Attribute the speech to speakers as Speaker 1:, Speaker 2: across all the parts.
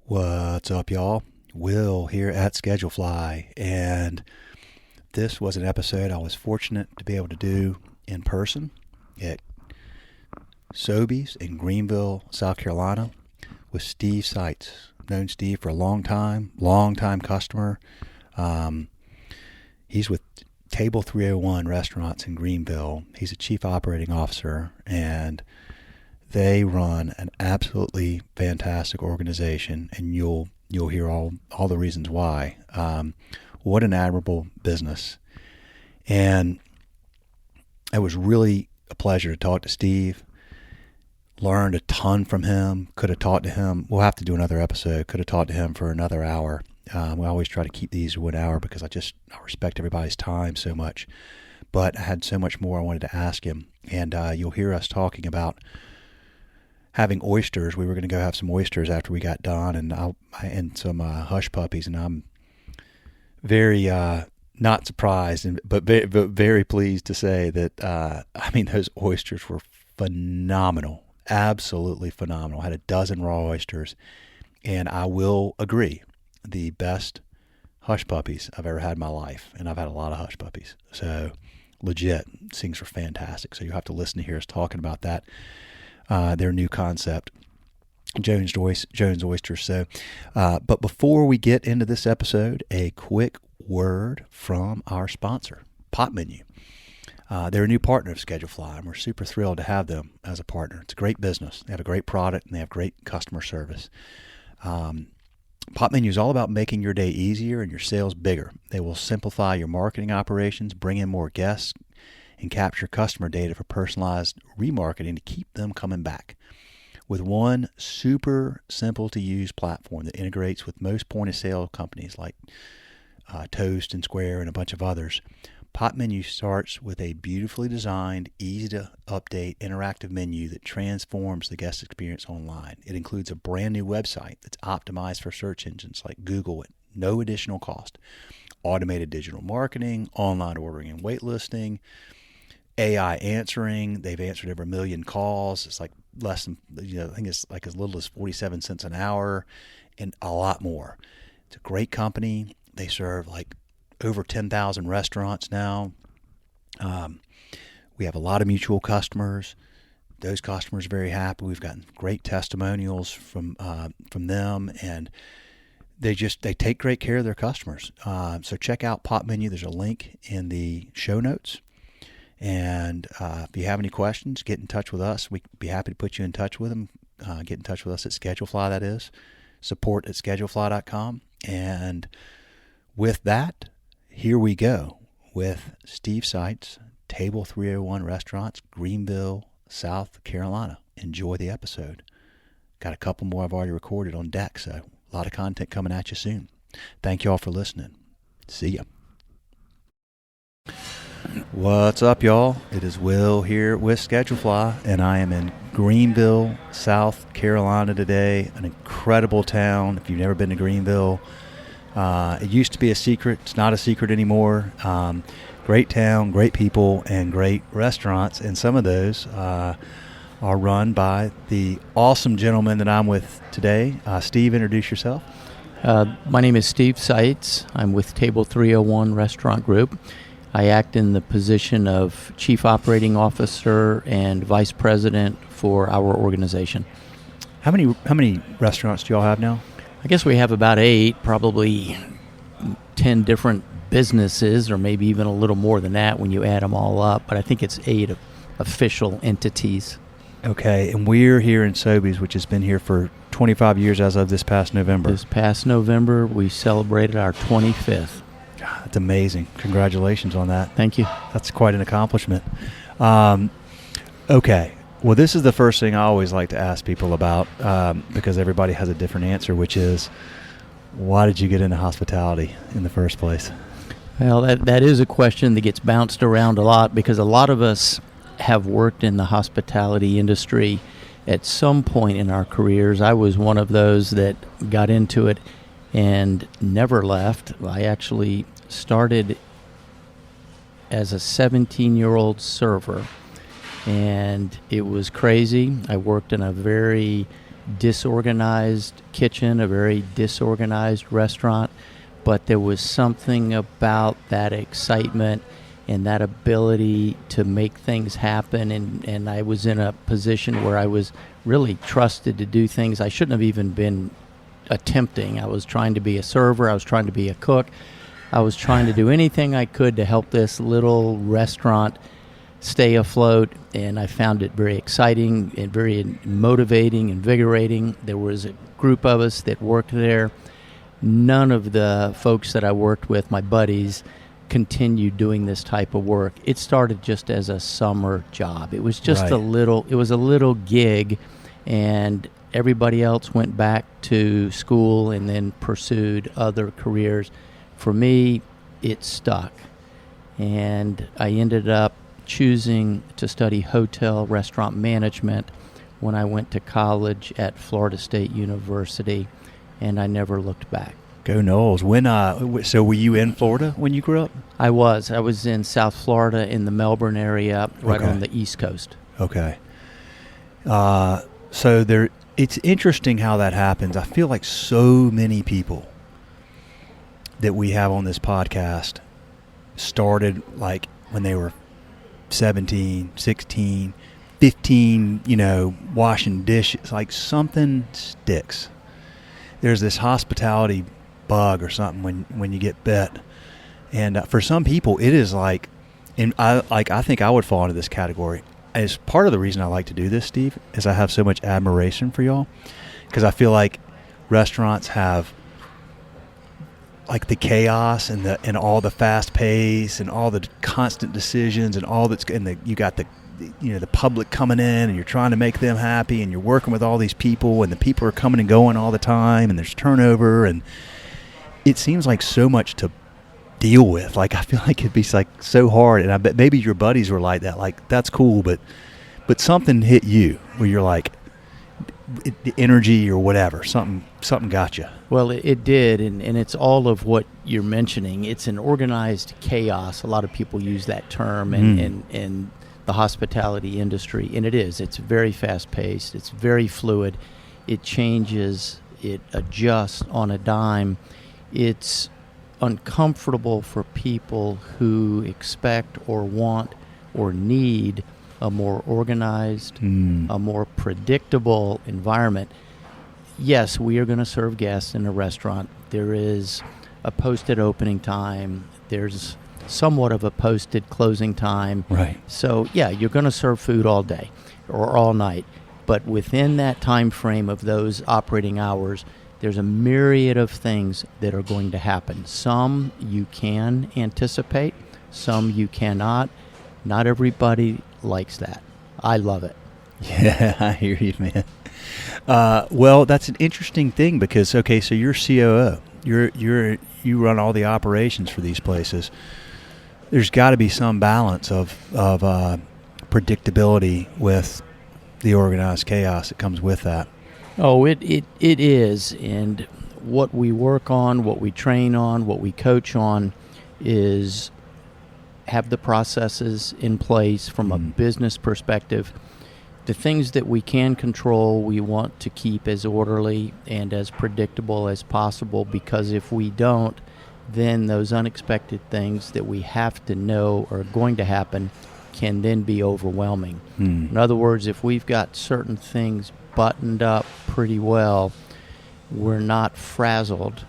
Speaker 1: What's up, y'all? Will here at Schedulefly, and this was an episode I was fortunate to be able to do in person at Sobeys in Greenville, South Carolina, with Steve Seitz. Known Steve for a long time customer. He's with Table 301 Restaurants in Greenville. He's a chief operating officer, and they run an absolutely fantastic organization, and you'll hear all the reasons why. What an admirable business. And it was really a pleasure to talk to Steve. Learned a ton from him. Could have talked to him. We'll have to do another episode. Could have talked to him for another hour. We always try to keep these to 1 hour because I respect everybody's time so much. But I had so much more I wanted to ask him. And you'll hear us talking about having oysters. We were going to go have some oysters after we got done, and some hush puppies. And I'm very not surprised, but very pleased to say that those oysters were phenomenal, absolutely phenomenal. I had a dozen raw oysters, and I will agree, the best hush puppies I've ever had in my life. And I've had a lot of hush puppies, so legit, things were fantastic. So you have to listen to hear us talking about that. Their new concept, Jones Oysters. So, but before we get into this episode, a quick word from our sponsor, Pot Menu. They're a new partner of Schedulefly, and we're super thrilled to have them as a partner. It's a great business. They have a great product, and they have great customer service. Pot Menu is all about making your day easier and your sales bigger. They will simplify your marketing operations, bring in more guests, and capture customer data for personalized remarketing to keep them coming back. With one super simple to use platform that integrates with most point of sale companies like Toast and Square and a bunch of others, Pot Menu starts with a beautifully designed, easy to update, interactive menu that transforms the guest experience online. It includes a brand new website that's optimized for search engines like Google at no additional cost, automated digital marketing, online ordering and waitlisting, AI answering. They've answered over 1 million calls. It's like less than, I think it's like as little as 47 cents an hour, and a lot more. It's a great company. They serve like over 10,000 restaurants now. We have a lot of mutual customers. Those customers are very happy. We've gotten great testimonials from them, and they take great care of their customers. So check out Pot Menu. There's a link in the show notes. And if you have any questions, get in touch with us. We'd be happy to put you in touch with them. Get in touch with us at Schedulefly, that is. Support at schedulefly.com. And with that, here we go with Steve Seitz, Table 301 Restaurants, Greenville, South Carolina. Enjoy the episode. Got a couple more I've already recorded on deck, so a lot of content coming at you soon. Thank you all for listening. See ya. What's up, y'all? It is Will here with Schedulefly, and I am in Greenville, South Carolina today. An incredible town. If you've never been to Greenville, it used to be a secret. It's not a secret anymore. Great town, great people, and great restaurants, and some of those are run by the awesome gentleman that I'm with today. Steve, introduce yourself.
Speaker 2: My name is Steve Seitz. I'm with Table 301 Restaurant Group. I act in the position of Chief Operating Officer and Vice President for our organization.
Speaker 1: How many restaurants do y'all have now?
Speaker 2: I guess we have about 8, probably 10 different businesses, or maybe even a little more than that when you add them all up. But I think it's 8 official entities.
Speaker 1: Okay, and we're here in Sobeys, which has been here for 25 years as of this past November.
Speaker 2: This past November, we celebrated our 25th.
Speaker 1: That's amazing. Congratulations on that.
Speaker 2: Thank you.
Speaker 1: That's quite an accomplishment. Okay. Well, this is the first thing I always like to ask people about because everybody has a different answer, which is, why did you get into hospitality in the first place?
Speaker 2: Well, that is a question that gets bounced around a lot because a lot of us have worked in the hospitality industry at some point in our careers. I was one of those that got into it and never left. I actually started as a 17-year-old server, and it was crazy. I worked in a very disorganized kitchen, a very disorganized restaurant, but there was something about that excitement and that ability to make things happen, and I was in a position where I was really trusted to do things I shouldn't have even been attempting. I was trying to be a server, I was trying to be a cook, I was trying to do anything I could to help this little restaurant stay afloat, and I found it very exciting and very motivating, invigorating. There was a group of us that worked there. None of the folks that I worked with, my buddies, continued doing this type of work. It started just as a summer job. It was just a little gig, and everybody else went back to school and then pursued other careers. For me, it stuck, and I ended up choosing to study hotel restaurant management when I went to college at Florida State University, and I never looked back.
Speaker 1: Go Noles. So were you in Florida when you grew up?
Speaker 2: I was in South Florida in the Melbourne area, right on the East Coast.
Speaker 1: Okay. It's interesting how that happens. I feel like so many people that we have on this podcast started like when they were 17, 16, 15, washing dishes. Like something sticks. There's this hospitality bug or something when you get bit. And for some people, it is like, and I think I would fall into this category. As part of the reason I like to do this, Steve, is I have so much admiration for y'all, because I feel like restaurants have like the chaos and all the fast pace and all the constant decisions and all that's, and you got the public coming in and you're trying to make them happy and you're working with all these people and the people are coming and going all the time and there's turnover and it seems like so much to deal with. Like I feel like it'd be like so hard, and I bet maybe your buddies were like that. Like that's cool, but something hit you where you're like the energy or whatever. Something got you.
Speaker 2: Well, it did, and it's all of what you're mentioning. It's an organized chaos. A lot of people use that term in the hospitality industry, and it is. It's very fast-paced. It's very fluid. It changes. It adjusts on a dime. It's uncomfortable for people who expect or want or need a more organized, a more predictable environment. Yes, we are going to serve guests in a restaurant. There is a posted opening time. There's somewhat of a posted closing time.
Speaker 1: Right.
Speaker 2: So, yeah, you're going to serve food all day or all night. But within that time frame of those operating hours, there's a myriad of things that are going to happen. Some you can anticipate, some you cannot. Not everybody likes that. I love it.
Speaker 1: Yeah, I hear you, man. Well, that's an interesting thing because, okay, so you're COO. You run all the operations for these places. There's got to be some balance of predictability with the organized chaos that comes with that.
Speaker 2: Oh, it is, and what we work on, what we train on, what we coach on is have the processes in place from a business perspective. The things that we can control, we want to keep as orderly and as predictable as possible, because if we don't, then those unexpected things that we have to know are going to happen can then be overwhelming. In other words, if we've got certain things buttoned up pretty well, we're not frazzled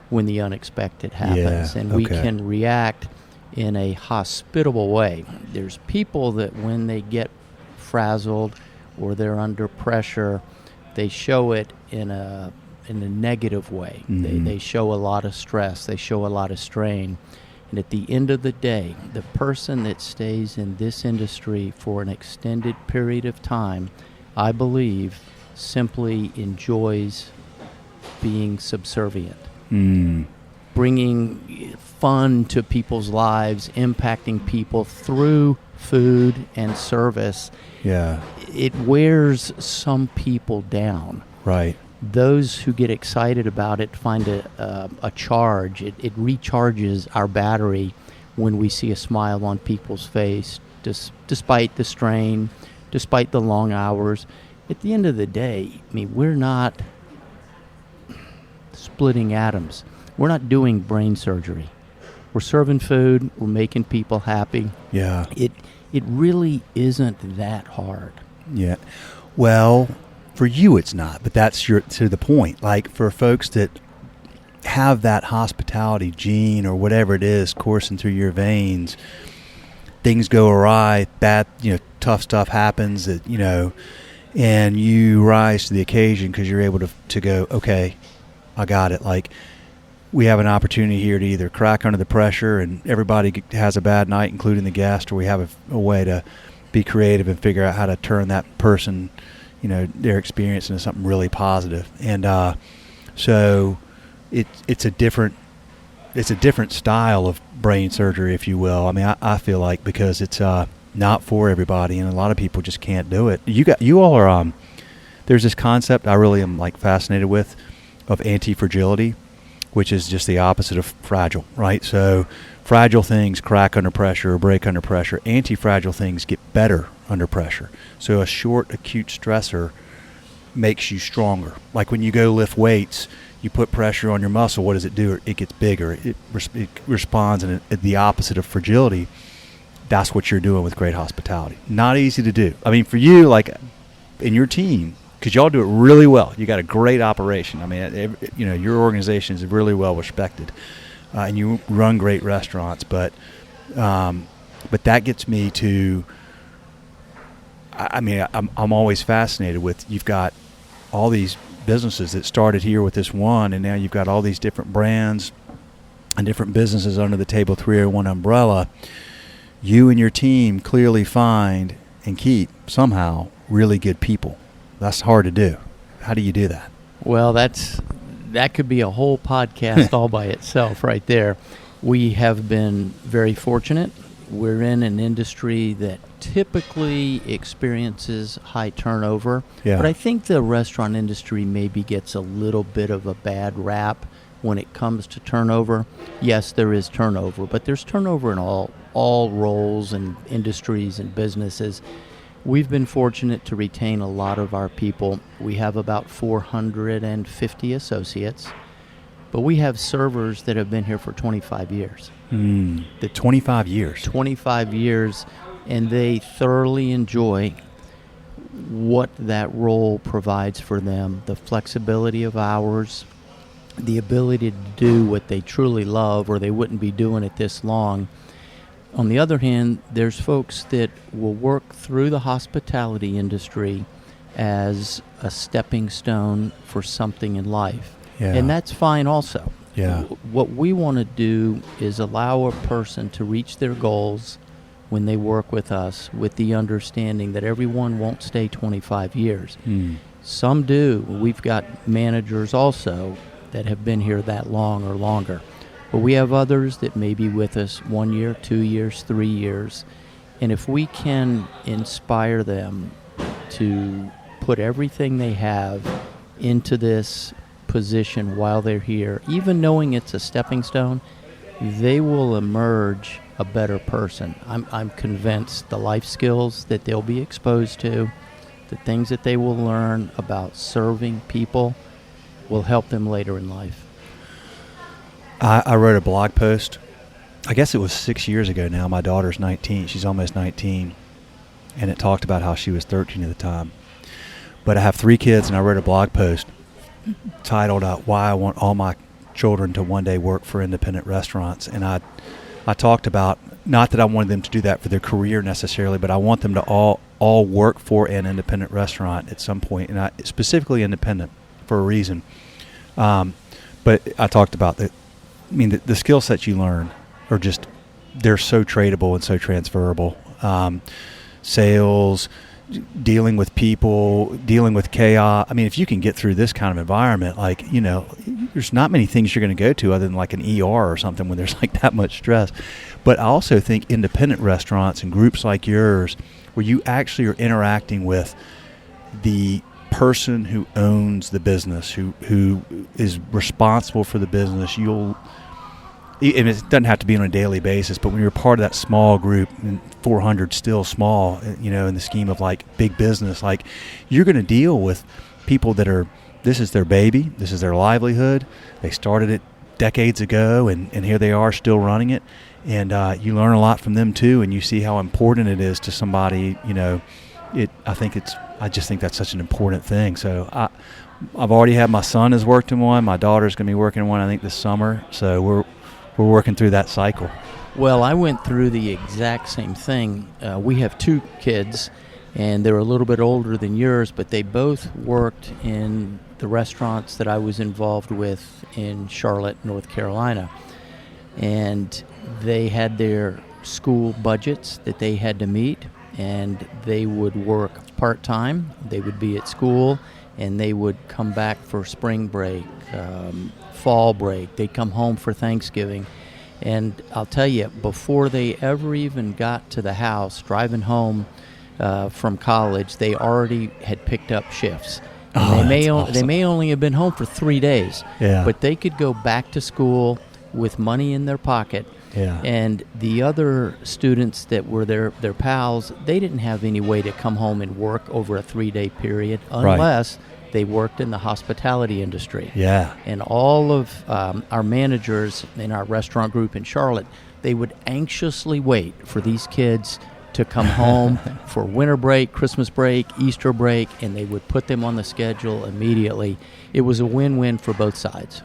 Speaker 2: when the unexpected happens, and we can react in a hospitable way. There's people that when they get frazzled or they're under pressure, they show it in a negative way. They show a lot of stress, they show a lot of strain. And at the end of the day, the person that stays in this industry for an extended period of time, I believe, simply enjoys being subservient, bringing fun to people's lives, impacting people through food and service.
Speaker 1: Yeah.
Speaker 2: It wears some people down.
Speaker 1: Right.
Speaker 2: Those who get excited about it find a charge. It recharges our battery when we see a smile on people's face, despite the strain, despite the long hours. at the end of the day, I mean, we're not splitting atoms. We're not doing brain surgery. We're serving food. We're making people happy.
Speaker 1: Yeah.
Speaker 2: It really isn't that hard.
Speaker 1: Yeah. Well, for you it's not, but that's to the point. Like for folks that have that hospitality gene or whatever it is coursing through your veins, things go awry, bad, tough stuff happens that, and you rise to the occasion because you're able to go, okay, I got it. Like we have an opportunity here to either crack under the pressure and everybody has a bad night, including the guest, or we have a way to be creative and figure out how to turn that person, their experience into something really positive. And so it's a different style of brain surgery, if you will. I mean, I feel like because it's not for everybody, and a lot of people just can't do it. You all are. There's this concept I really am like fascinated with of anti-fragility, which is just the opposite of fragile, right? So fragile things crack under pressure or break under pressure. Anti-fragile things get better under pressure. So a short acute stressor makes you stronger. Like when you go lift weights, you put pressure on your muscle, what does it do? It gets bigger. It responds in the opposite of fragility. That's what you're doing with great hospitality. Not easy to do. I mean, for you, like in your team, because y'all do it really well. You got a great operation. I mean, your organization is really well respected, and you run great restaurants. But that gets me to. I mean, I'm always fascinated with you've got all these businesses that started here with this one, and now you've got all these different brands and different businesses under the Table 301 umbrella. You and your team clearly find and keep somehow really good people. That's hard to do. How do you do that?
Speaker 2: Well, that could be a whole podcast all by itself right there. We have been very fortunate. We're in an industry that typically experiences high turnover.
Speaker 1: Yeah.
Speaker 2: But I think the restaurant industry maybe gets a little bit of a bad rap when it comes to turnover. Yes, there is turnover, but there's turnover in all roles and industries and businesses. We've been fortunate to retain a lot of our people. We have about 450 associates, but we have servers that have been here for 25 years.
Speaker 1: The 25 years.
Speaker 2: 25 years, and they thoroughly enjoy what that role provides for them, the flexibility of hours, the ability to do what they truly love, or they wouldn't be doing it this long. On the other hand, there's folks that will work through the hospitality industry as a stepping stone for something in life.
Speaker 1: Yeah.
Speaker 2: And that's fine also.
Speaker 1: Yeah.
Speaker 2: What we want to do is allow a person to reach their goals when they work with us, with the understanding that everyone won't stay 25 years. Some do. We've got managers also that have been here that long or longer. But we have others that may be with us 1 year, 2 years, 3 years. And if we can inspire them to put everything they have into this position while they're here, even knowing it's a stepping stone, they will emerge a better person. I'm convinced the life skills that they'll be exposed to, the things that they will learn about serving people will help them later in life.
Speaker 1: I wrote a blog post, I guess it was 6 years ago now. My daughter's 19. She's almost 19. And it talked about how she was 13 at the time. But I have 3 kids, and I wrote a blog post titled Why I Want All My Children to One Day Work for Independent Restaurants. And I talked about, not that I wanted them to do that for their career necessarily, but I want them to all work for an independent restaurant at some point, and I specifically independent for a reason. But I talked about that. I mean, the skill sets you learn are just, they're so tradable and so transferable. Sales, dealing with people, dealing with chaos. I mean, if you can get through this kind of environment, like, there's not many things you're going to go to other than like an ER or something when there's like that much stress. But I also think independent restaurants and groups like yours, where you actually are interacting with the person who owns the business, who is responsible for the business, and it doesn't have to be on a daily basis, but when you're part of that small group, and 400 still small, in the scheme of like big business, like you're going to deal with people that are, this is their baby, this is their livelihood. They started it decades ago, and here they are still running it. And you learn a lot from them too, and you see how important it is to somebody. I just think that's such an important thing. So I've already had, my son has worked in one. My daughter's going to be working in one, I think, this summer. So we're working through that cycle.
Speaker 2: Well, I went through the exact same thing. We have 2 kids, and they're a little bit older than yours, but they both worked in the restaurants that I was involved with in Charlotte, North Carolina. And they had their school budgets that they had to meet, and they would work part-time. They would be at school, and they would come back for spring break, fall break. They'd come home for Thanksgiving. And I'll tell you, before they ever even got to the house, driving home from college, they already had picked up shifts. And they may only have been home for 3 days, but they could go back to school with money in their pocket.
Speaker 1: Yeah.
Speaker 2: And the other students that were their pals, they didn't have any way to come home and work over a 3-day period unless they worked in the hospitality industry.
Speaker 1: Yeah.
Speaker 2: And all of our managers in our restaurant group in Charlotte, they would anxiously wait for these kids to come home for winter break, Christmas break, Easter break, and they would put them on the schedule immediately. It was a win-win for both sides.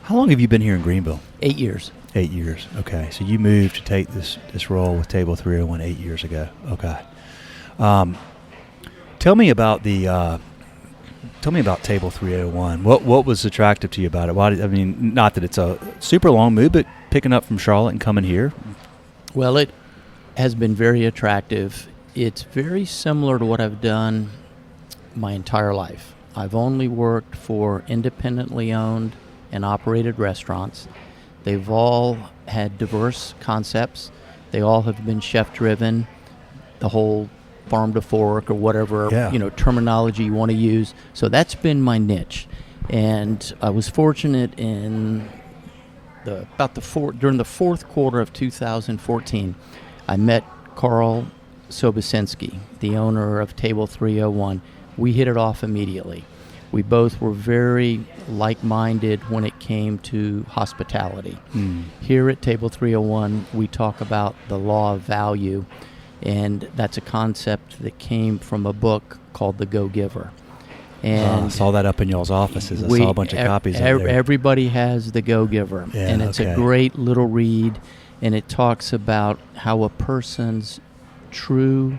Speaker 1: How long have you been here in Greenville?
Speaker 2: 8 years.
Speaker 1: 8 years. Okay. So you moved to take this role with Table 301 8 years ago. Okay. Tell me about Table 301. What was attractive to you about it? Not that it's a super long move, but picking up from Charlotte and coming here.
Speaker 2: Well, it has been very attractive. It's very similar to what I've done my entire life. I've only worked for independently owned and operated restaurants. They've all had diverse concepts. They all have been chef-driven, the whole farm to fork or whatever terminology you want to use. So that's been my niche. And I was fortunate in during the fourth quarter of 2014, I met Carl Sobocinski, the owner of Table 301. We hit it off immediately. We both were very like-minded when it came to hospitality. Here at Table 301, we talk about the law of value, and that's a concept that came from a book called The Go-Giver. And
Speaker 1: I saw that up in y'all's offices. I saw a bunch of copies of it.
Speaker 2: Everybody has The Go-Giver, and it's a great little read, and it talks about how a person's true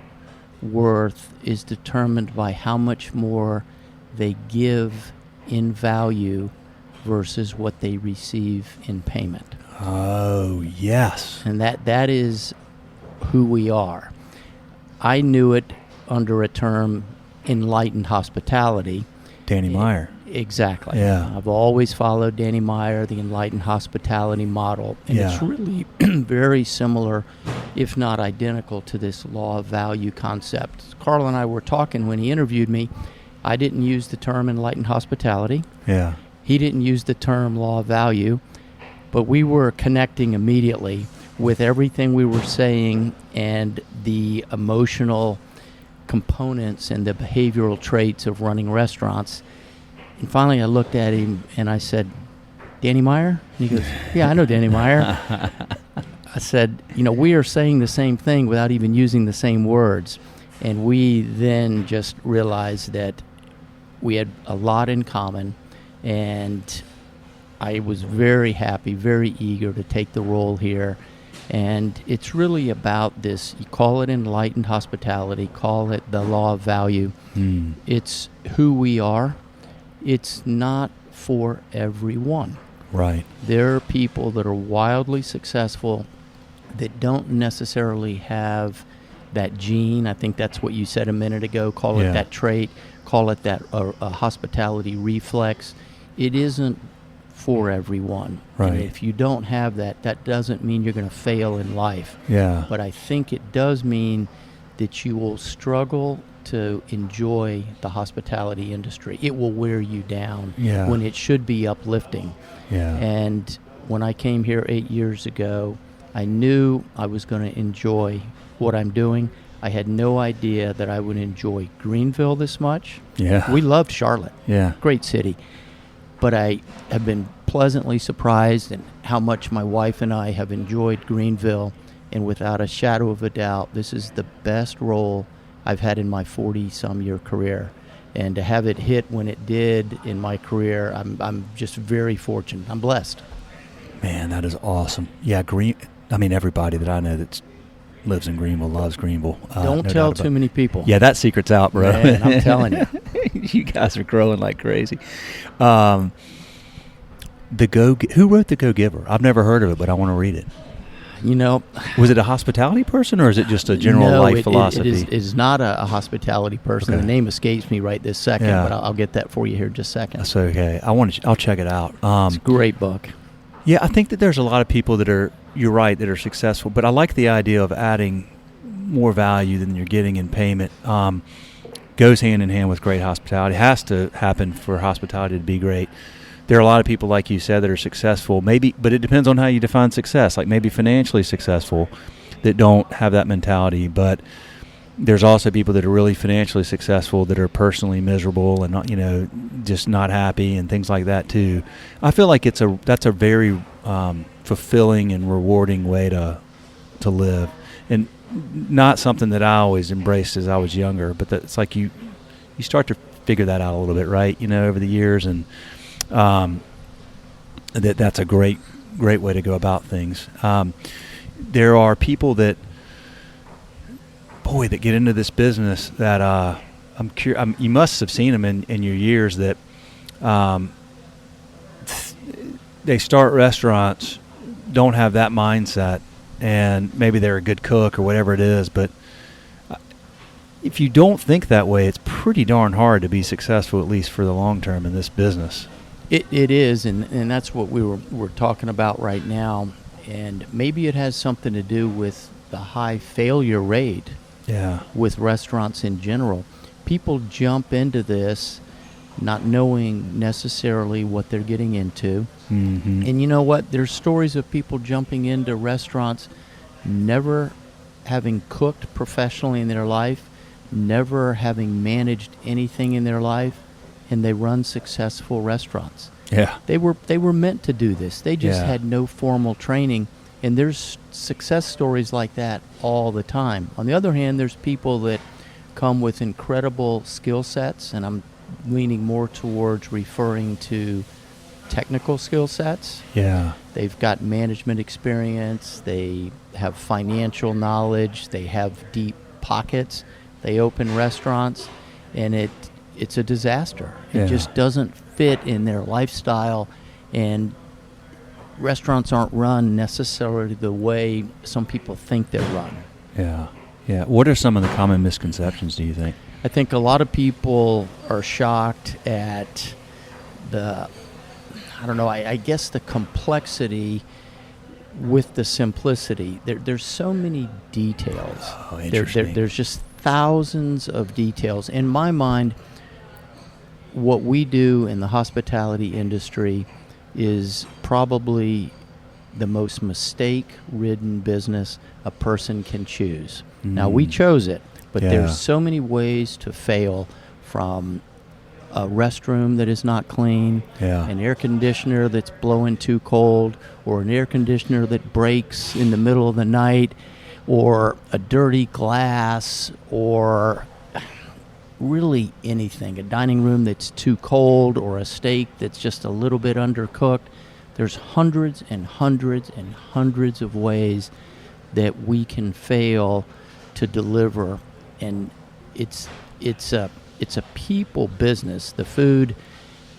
Speaker 2: worth is determined by how much more they give in value versus what they receive in payment.
Speaker 1: Oh, yes.
Speaker 2: And that is who we are. I knew it under a term, enlightened hospitality.
Speaker 1: Danny Meyer.
Speaker 2: Exactly.
Speaker 1: Yeah.
Speaker 2: I've always followed Danny Meyer, the enlightened hospitality model, and it's really very similar, if not identical, to this law of value concept. Carl and I were talking when he interviewed me. I didn't use the term enlightened hospitality.
Speaker 1: Yeah.
Speaker 2: He didn't use the term law of value, but we were connecting immediately with everything we were saying and the emotional components and the behavioral traits of running restaurants. And finally I looked at him and I said, Danny Meyer? And he goes, yeah, I know Danny Meyer. I said, we are saying the same thing without even using the same words. And we then just realized that we had a lot in common, and I was very happy, very eager to take the role here. And it's really about this, you call it enlightened hospitality, call it the law of value. It's who we are. It's not for everyone.
Speaker 1: Right.
Speaker 2: There are people that are wildly successful that don't necessarily have that gene. I think that's what you said a minute ago. Call it that trait. Call it that hospitality reflex. It isn't for everyone.
Speaker 1: Right.
Speaker 2: And if you don't have that, that doesn't mean you're going to fail in life.
Speaker 1: Yeah.
Speaker 2: But I think it does mean that you will struggle to enjoy the hospitality industry. It will wear you down when it should be uplifting.
Speaker 1: Yeah.
Speaker 2: And when I came here 8 years ago, I knew I was going to enjoy what I'm doing. I had no idea that I would enjoy Greenville this much.
Speaker 1: Yeah.
Speaker 2: We loved Charlotte.
Speaker 1: Yeah.
Speaker 2: Great city. But I have been pleasantly surprised in how much my wife and I have enjoyed Greenville. And without a shadow of a doubt, this is the best role I've had in my 40-some-year career. And to have it hit when it did in my career, I'm just very fortunate. I'm blessed.
Speaker 1: Man, that is awesome. Yeah, everybody that I know that lives in Greenville loves Greenville.
Speaker 2: Don't tell too many people.
Speaker 1: Yeah, that secret's out, bro.
Speaker 2: Man, I'm telling you.
Speaker 1: You guys are growing like crazy. Who wrote The Go-Giver? I've never heard of it, but I want to read it. Was it a hospitality person, or is it just a general life philosophy?
Speaker 2: It is not a hospitality person. Okay. The name escapes me right this second, but I'll get that for you here in just a second.
Speaker 1: That's okay. I'll check it out.
Speaker 2: It's a great book.
Speaker 1: Yeah, I think that there's a lot of people that are, you're right, that are successful, but I like the idea of adding more value than you're getting in payment. Goes hand in hand with great hospitality. It has to happen for hospitality to be great. There are a lot of people, like you said, that are successful, maybe, but it depends on how you define success, like maybe financially successful that don't have that mentality, but there's also people that are really financially successful that are personally miserable and not, just not happy and things like that too. I feel like that's a very fulfilling and rewarding way to live, and not something that I always embraced as I was younger, but it's like you start to figure that out a little bit, right? Over the years, and that's a great way to go about things. There are people that get into this business that I'm curious. You must have seen them in your years that they start restaurants, don't have that mindset, and maybe they're a good cook or whatever it is, but if you don't think that way, it's pretty darn hard to be successful, at least for the long term, in this business.
Speaker 2: It is, and that's what we're talking about right now, and maybe it has something to do with the high failure rate with restaurants in general. People jump into this not knowing necessarily what they're getting into. Mm-hmm. And you know what? There's stories of people jumping into restaurants never having cooked professionally in their life, never having managed anything in their life, and they run successful restaurants.
Speaker 1: Yeah.
Speaker 2: They were meant to do this. They just had no formal training, and there's success stories like that all the time. On the other hand, there's people that come with incredible skill sets, and I'm leaning more towards referring to technical skill sets.
Speaker 1: Yeah.
Speaker 2: They've got management experience, they have financial knowledge, they have deep pockets. They open restaurants, and it's a disaster. It just doesn't fit in their lifestyle, and restaurants aren't run necessarily the way some people think they're run. Yeah.
Speaker 1: What are some of the common misconceptions, do you think?
Speaker 2: I think a lot of people are shocked at I guess the complexity with the simplicity. There's so many details.
Speaker 1: Oh, interesting.
Speaker 2: There's just thousands of details. In my mind, what we do in the hospitality industry is probably the most mistake-ridden business a person can choose. Now, we chose it, but there's so many ways to fail, from a restroom that is not clean, an air conditioner that's blowing too cold, or an air conditioner that breaks in the middle of the night, or a dirty glass, or really anything, a dining room that's too cold, or a steak that's just a little bit undercooked. There's hundreds and hundreds and hundreds of ways that we can fail to deliver, and it's a people business. The food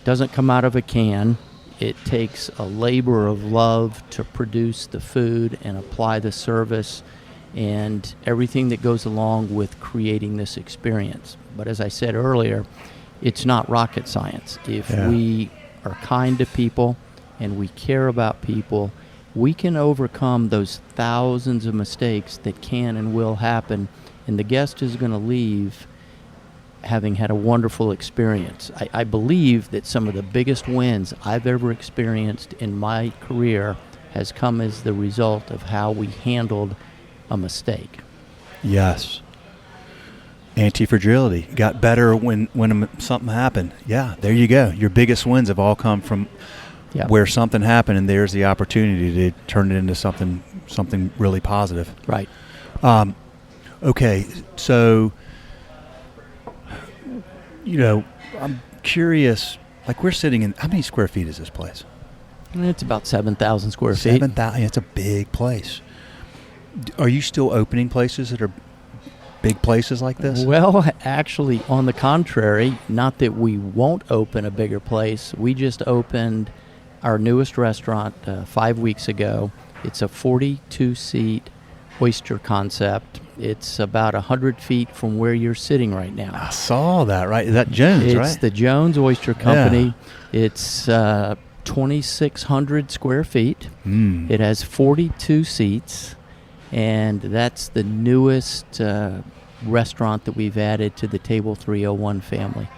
Speaker 2: doesn't come out of a can. It takes a labor of love to produce the food and apply the service and everything that goes along with creating this experience. But as I said earlier, it's not rocket science. If we are kind to people and we care about people, we can overcome those thousands of mistakes that can and will happen, and the guest is going to leave having had a wonderful experience. I believe that some of the biggest wins I've ever experienced in my career has come as the result of how we handled a mistake.
Speaker 1: Yes. Anti-fragility. Got better when something happened. Yeah, there you go. Your biggest wins have all come from where something happened, and there's the opportunity to turn it into something really positive.
Speaker 2: Right.
Speaker 1: Okay, so, I'm curious, like we're sitting in, how many square feet is this place?
Speaker 2: It's about 7,000 square feet.
Speaker 1: 7,000, it's a big place. Are you still opening places that are big places like this?
Speaker 2: Well, actually, on the contrary, not that we won't open a bigger place. We just opened our newest restaurant 5 weeks ago. It's a 42-seat oyster concept. It's about 100 feet from where you're sitting right now.
Speaker 1: I saw that, right? Is that Jones, right?
Speaker 2: It's the Jones Oyster Company. Yeah. It's 2,600 square feet. It has 42 seats, and that's the newest restaurant that we've added to the Table 301 family.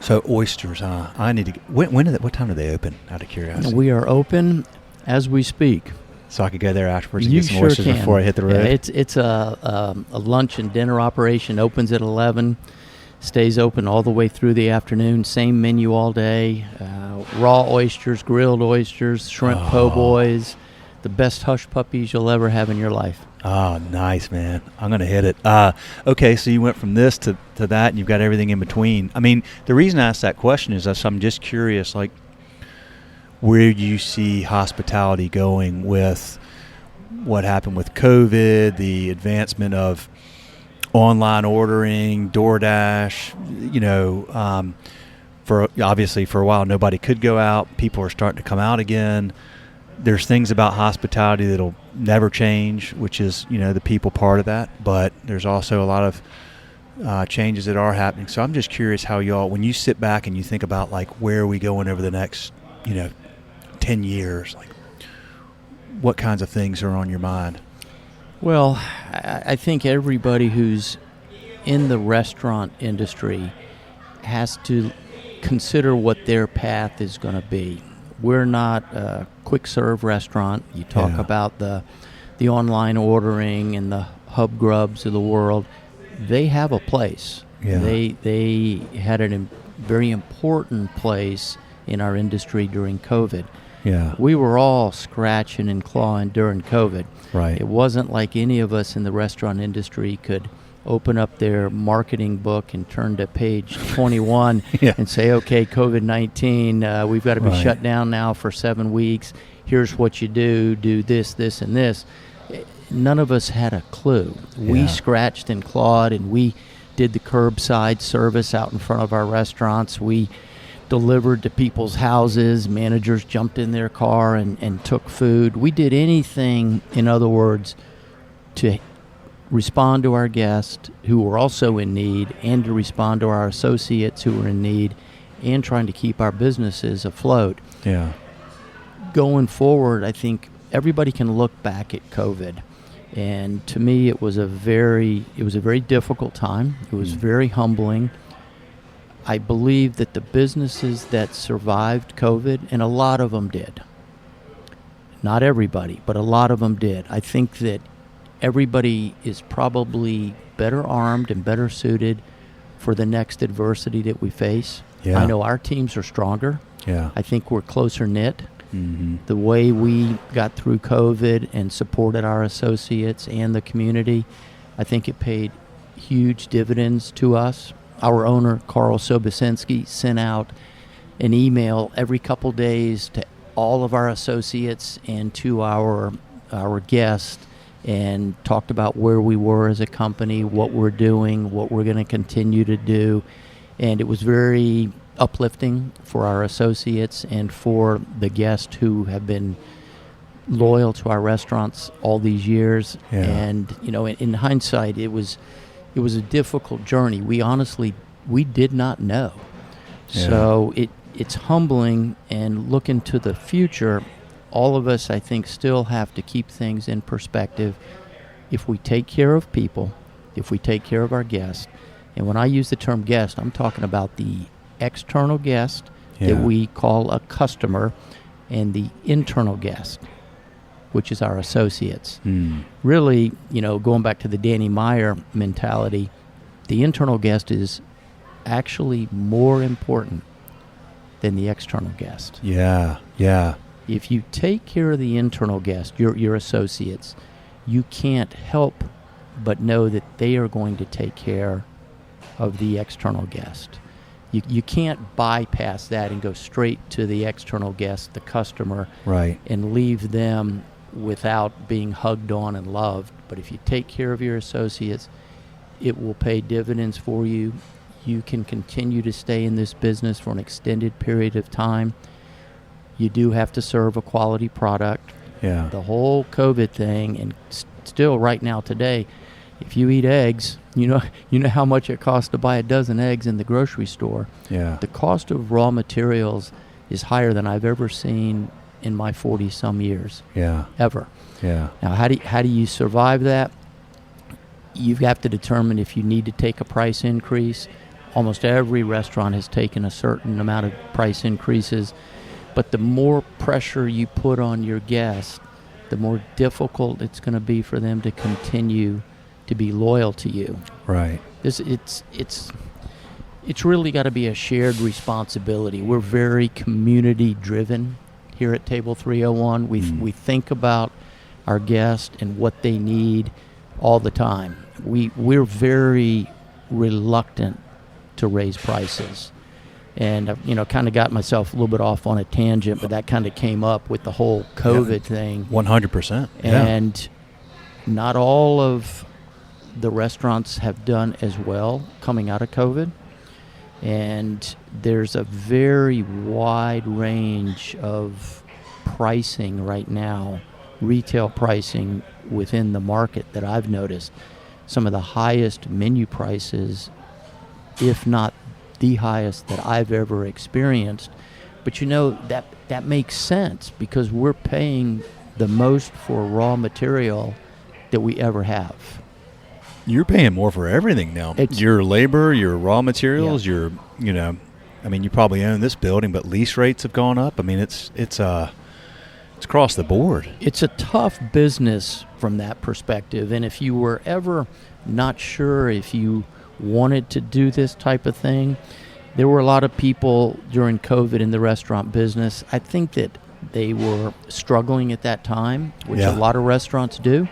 Speaker 1: So oysters, huh? I need to. What time do they open? Out of curiosity.
Speaker 2: We are open as we speak.
Speaker 1: So I could go there afterwards and
Speaker 2: You
Speaker 1: get some
Speaker 2: sure
Speaker 1: oysters
Speaker 2: can.
Speaker 1: before I hit the road.
Speaker 2: Yeah, it's a lunch and dinner operation. Opens at 11, stays open all the way through the afternoon. Same menu all day. Raw oysters, grilled oysters, shrimp po' boys. The best hush puppies you'll ever have in your life.
Speaker 1: Oh, nice, man. I'm going to hit it. Okay, so you went from this to that, and you've got everything in between. I mean, the reason I asked that question is I'm just curious, like, where do you see hospitality going with what happened with COVID, the advancement of online ordering, DoorDash, for a while nobody could go out. People are starting to come out again. There's things about hospitality that'll never change, which is, the people part of that. But there's also a lot of changes that are happening. So I'm just curious how y'all, when you sit back and you think about, like, where are we going over the next, 10 years, like, what kinds of things are on your mind?
Speaker 2: Well, I think everybody who's in the restaurant industry has to consider what their path is going to be. We're not a quick-serve restaurant. You talk about the online ordering and the Hub Grubs of the world. They have a place. Yeah. They had a very important place in our industry during COVID.
Speaker 1: Yeah.
Speaker 2: We were all scratching and clawing during COVID.
Speaker 1: Right.
Speaker 2: It wasn't like any of us in the restaurant industry could open up their marketing book and turn to page 21 and say, okay, COVID-19, we've got to be shut down now for 7 weeks. Here's what you do this, this, and this. None of us had a clue. Yeah. We scratched and clawed, and we did the curbside service out in front of our restaurants. We delivered to people's houses. Managers jumped in their car and took food. We did anything, in other words, to respond to our guests who were also in need, and to respond to our associates who were in need, and trying to keep our businesses afloat.
Speaker 1: Yeah.
Speaker 2: Going forward, I think everybody can look back at COVID, and to me, it was a very difficult time. It was very humbling. I believe that the businesses that survived COVID, and a lot of them did, not everybody, but a lot of them did. I think that everybody is probably better armed and better suited for the next adversity that we face.
Speaker 1: Yeah.
Speaker 2: I know our teams are stronger.
Speaker 1: Yeah.
Speaker 2: I think we're closer knit.
Speaker 1: Mm-hmm.
Speaker 2: The way we got through COVID and supported our associates and the community, I think it paid huge dividends to us. Our owner, Carl Sobocinski, sent out an email every couple days to all of our associates and to our guests, and talked about where we were as a company, what we're doing, what we're going to continue to do. And it was very uplifting for our associates and for the guests who have been loyal to our restaurants all these years.
Speaker 1: Yeah.
Speaker 2: And, in hindsight, it was a difficult journey. We did not know.
Speaker 1: Yeah.
Speaker 2: So it's humbling, and looking to the future, all of us, I think, still have to keep things in perspective. If we take care of people, if we take care of our guests, and when I use the term guest, I'm talking about the external guest that we call a customer, and the internal guest, which is our associates. Really, going back to the Danny Meyer mentality, the internal guest is actually more important than the external guest.
Speaker 1: Yeah.
Speaker 2: If you take care of the internal guest, your associates, you can't help but know that they are going to take care of the external guest. You can't bypass that and go straight to the external guest, the customer,
Speaker 1: right,
Speaker 2: and leave them without being hugged on and loved. But if you take care of your associates, it will pay dividends for you. You can continue to stay in this business for an extended period of time. You do have to serve a quality product.
Speaker 1: Yeah.
Speaker 2: The whole COVID thing, and still right now today, if you eat eggs, you know how much it costs to buy a dozen eggs in the grocery store.
Speaker 1: Yeah.
Speaker 2: The cost of raw materials is higher than I've ever seen in my 40-some years.
Speaker 1: Yeah.
Speaker 2: Ever.
Speaker 1: Yeah.
Speaker 2: Now, how do you survive that? You have to determine if you need to take a price increase. Almost every restaurant has taken a certain amount of price increases, but the more pressure you put on your guests, the more difficult it's going to be for them to continue to be loyal to you.
Speaker 1: Right.
Speaker 2: It's really got to be a shared responsibility. We're very community driven here at Table 301. We think about our guests and what they need all the time. We're very reluctant to raise prices. And I've kind of got myself a little bit off on a tangent, but that kind of came up with the whole COVID thing.
Speaker 1: 100%.
Speaker 2: And not all of the restaurants have done as well coming out of COVID. And there's a very wide range of pricing right now, retail pricing within the market that I've noticed. Some of the highest menu prices, if not the highest that I've ever experienced. But that makes sense because we're paying the most for raw material that we ever have.
Speaker 1: You're paying more for everything now. Your labor, your raw materials, you probably own this building, but lease rates have gone up. I mean, it's across the board. It's
Speaker 2: a tough business from that perspective. And if you were ever not sure if you wanted to do this type of thing, there were a lot of people during COVID in the restaurant business. I think that they were struggling at that time, which a lot of restaurants do.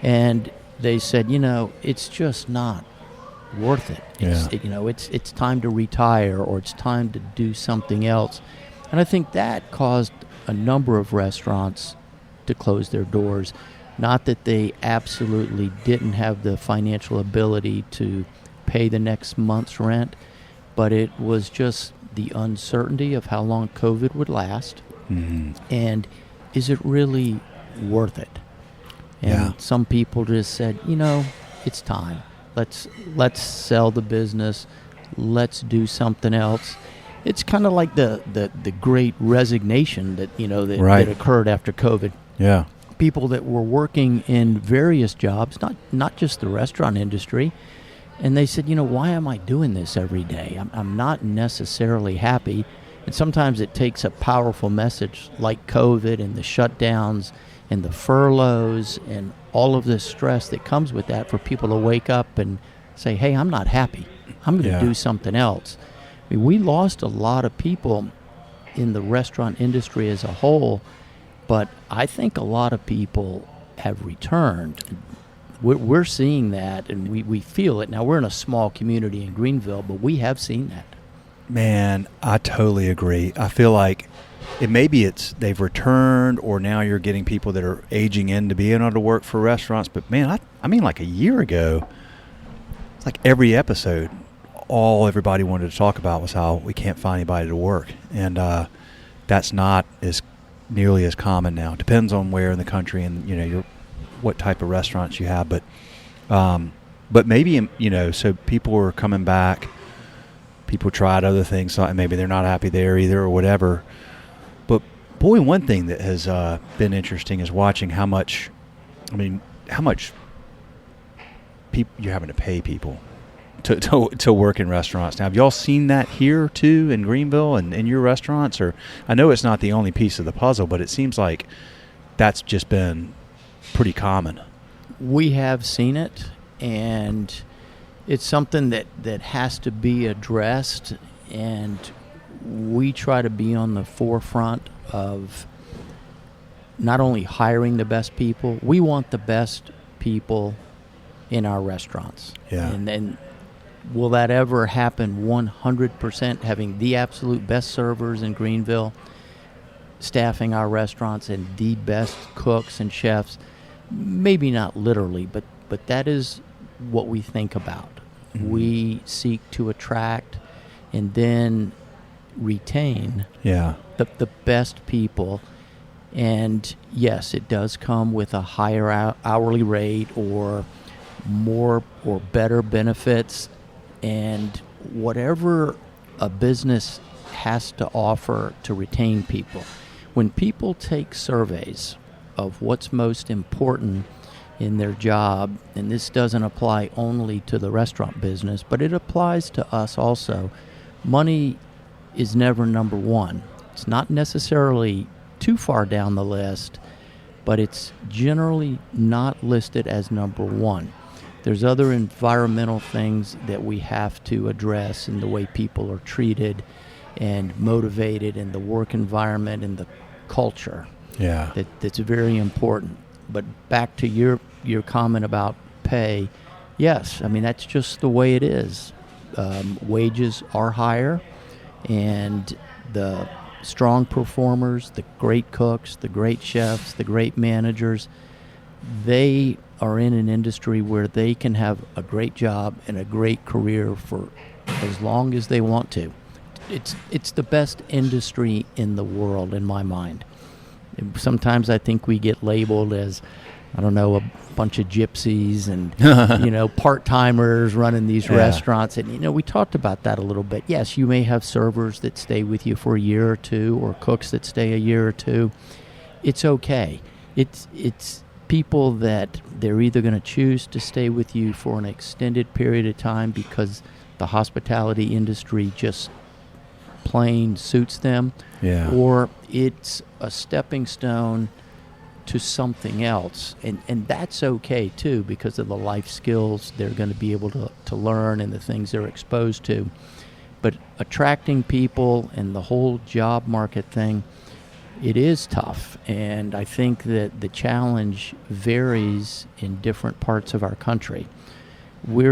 Speaker 2: And they said, it's just not worth it. It's time to retire, or it's time to do something else. And I think that caused a number of restaurants to close their doors. Not that they absolutely didn't have the financial ability to pay the next month's rent, but it was just the uncertainty of how long COVID would last.
Speaker 1: Mm-hmm.
Speaker 2: And is it really worth it? And some people just said, it's time. Let's sell the business. Let's do something else. It's kind of like the great resignation that that occurred after COVID.
Speaker 1: Yeah.
Speaker 2: People that were working in various jobs, not just the restaurant industry, and they said, why am I doing this every day? I'm not necessarily happy. And sometimes it takes a powerful message like COVID and the shutdowns and the furloughs and all of this stress that comes with that for people to wake up and say, hey, I'm not happy. I'm going to do something else. I mean, we lost a lot of people in the restaurant industry as a whole, but I think a lot of people have returned. We're seeing that, and we feel it. Now, we're in a small community in Greenville, but we have seen that.
Speaker 1: Man, I totally agree. I feel like they've returned, or now you're getting people that are aging into being able to work for restaurants. But, man, I mean, like a year ago, it's like every episode, all everybody wanted to talk about was how we can't find anybody to work. And that's not as nearly as common now. It depends on where in the country and, what type of restaurants you have. But maybe, so people are coming back. People tried other things, so maybe they're not happy there either or whatever. But, boy, one thing that has been interesting is watching how much you're having to pay people to work in restaurants. Now, have y'all seen that here too in Greenville and in your restaurants? Or I know it's not the only piece of the puzzle, but it seems like that's just been pretty common.
Speaker 2: We have seen it, and it's something that has to be addressed, and we try to be on the forefront of not only hiring the best people, we want the best people in our restaurants.
Speaker 1: Yeah.
Speaker 2: And then will that ever happen 100%, having the absolute best servers in Greenville, staffing our restaurants, and the best cooks and chefs? Maybe not literally, but that is what we think about. Mm-hmm. We seek to attract and then retain the best people. And yes, it does come with a higher hourly rate or more or better benefits, and whatever a business has to offer to retain people. When people take surveys of what's most important in their job, and this doesn't apply only to the restaurant business, but it applies to us also, money is never number one. It's not necessarily too far down the list, but it's generally not listed as number one. There's other environmental things that we have to address in the way people are treated and motivated, and the work environment and the culture.
Speaker 1: Yeah.
Speaker 2: That's very important. But back to your comment about pay, yes, I mean, that's just the way it is. Wages are higher, and the strong performers, the great cooks, the great chefs, the great managers, they are in an industry where they can have a great job and a great career for as long as they want to. It's the best industry in the world, in my mind. Sometimes I think we get labeled as, I don't know, a bunch of gypsies and part-timers running these restaurants. And we talked about that a little bit. Yes, you may have servers that stay with you for a year or two, or cooks that stay a year or two. It's okay. It's people that they're either going to choose to stay with you for an extended period of time because the hospitality industry just plain suits them, or it's a stepping stone to something else, and that's okay too, because of the life skills they're going to be able to learn and the things they're exposed to. But attracting people and the whole job market thing, it is tough, and I think that the challenge varies in different parts of our country. We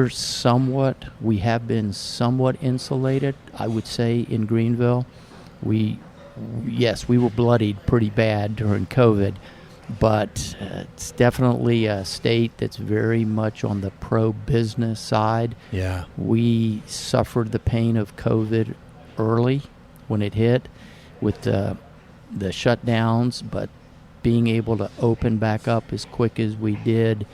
Speaker 2: have been somewhat insulated, I would say, in Greenville. We were bloodied pretty bad during COVID, but it's definitely a state that's very much on the pro-business side.
Speaker 1: Yeah.
Speaker 2: We suffered the pain of COVID early when it hit with the shutdowns, but being able to open back up as quick as we did,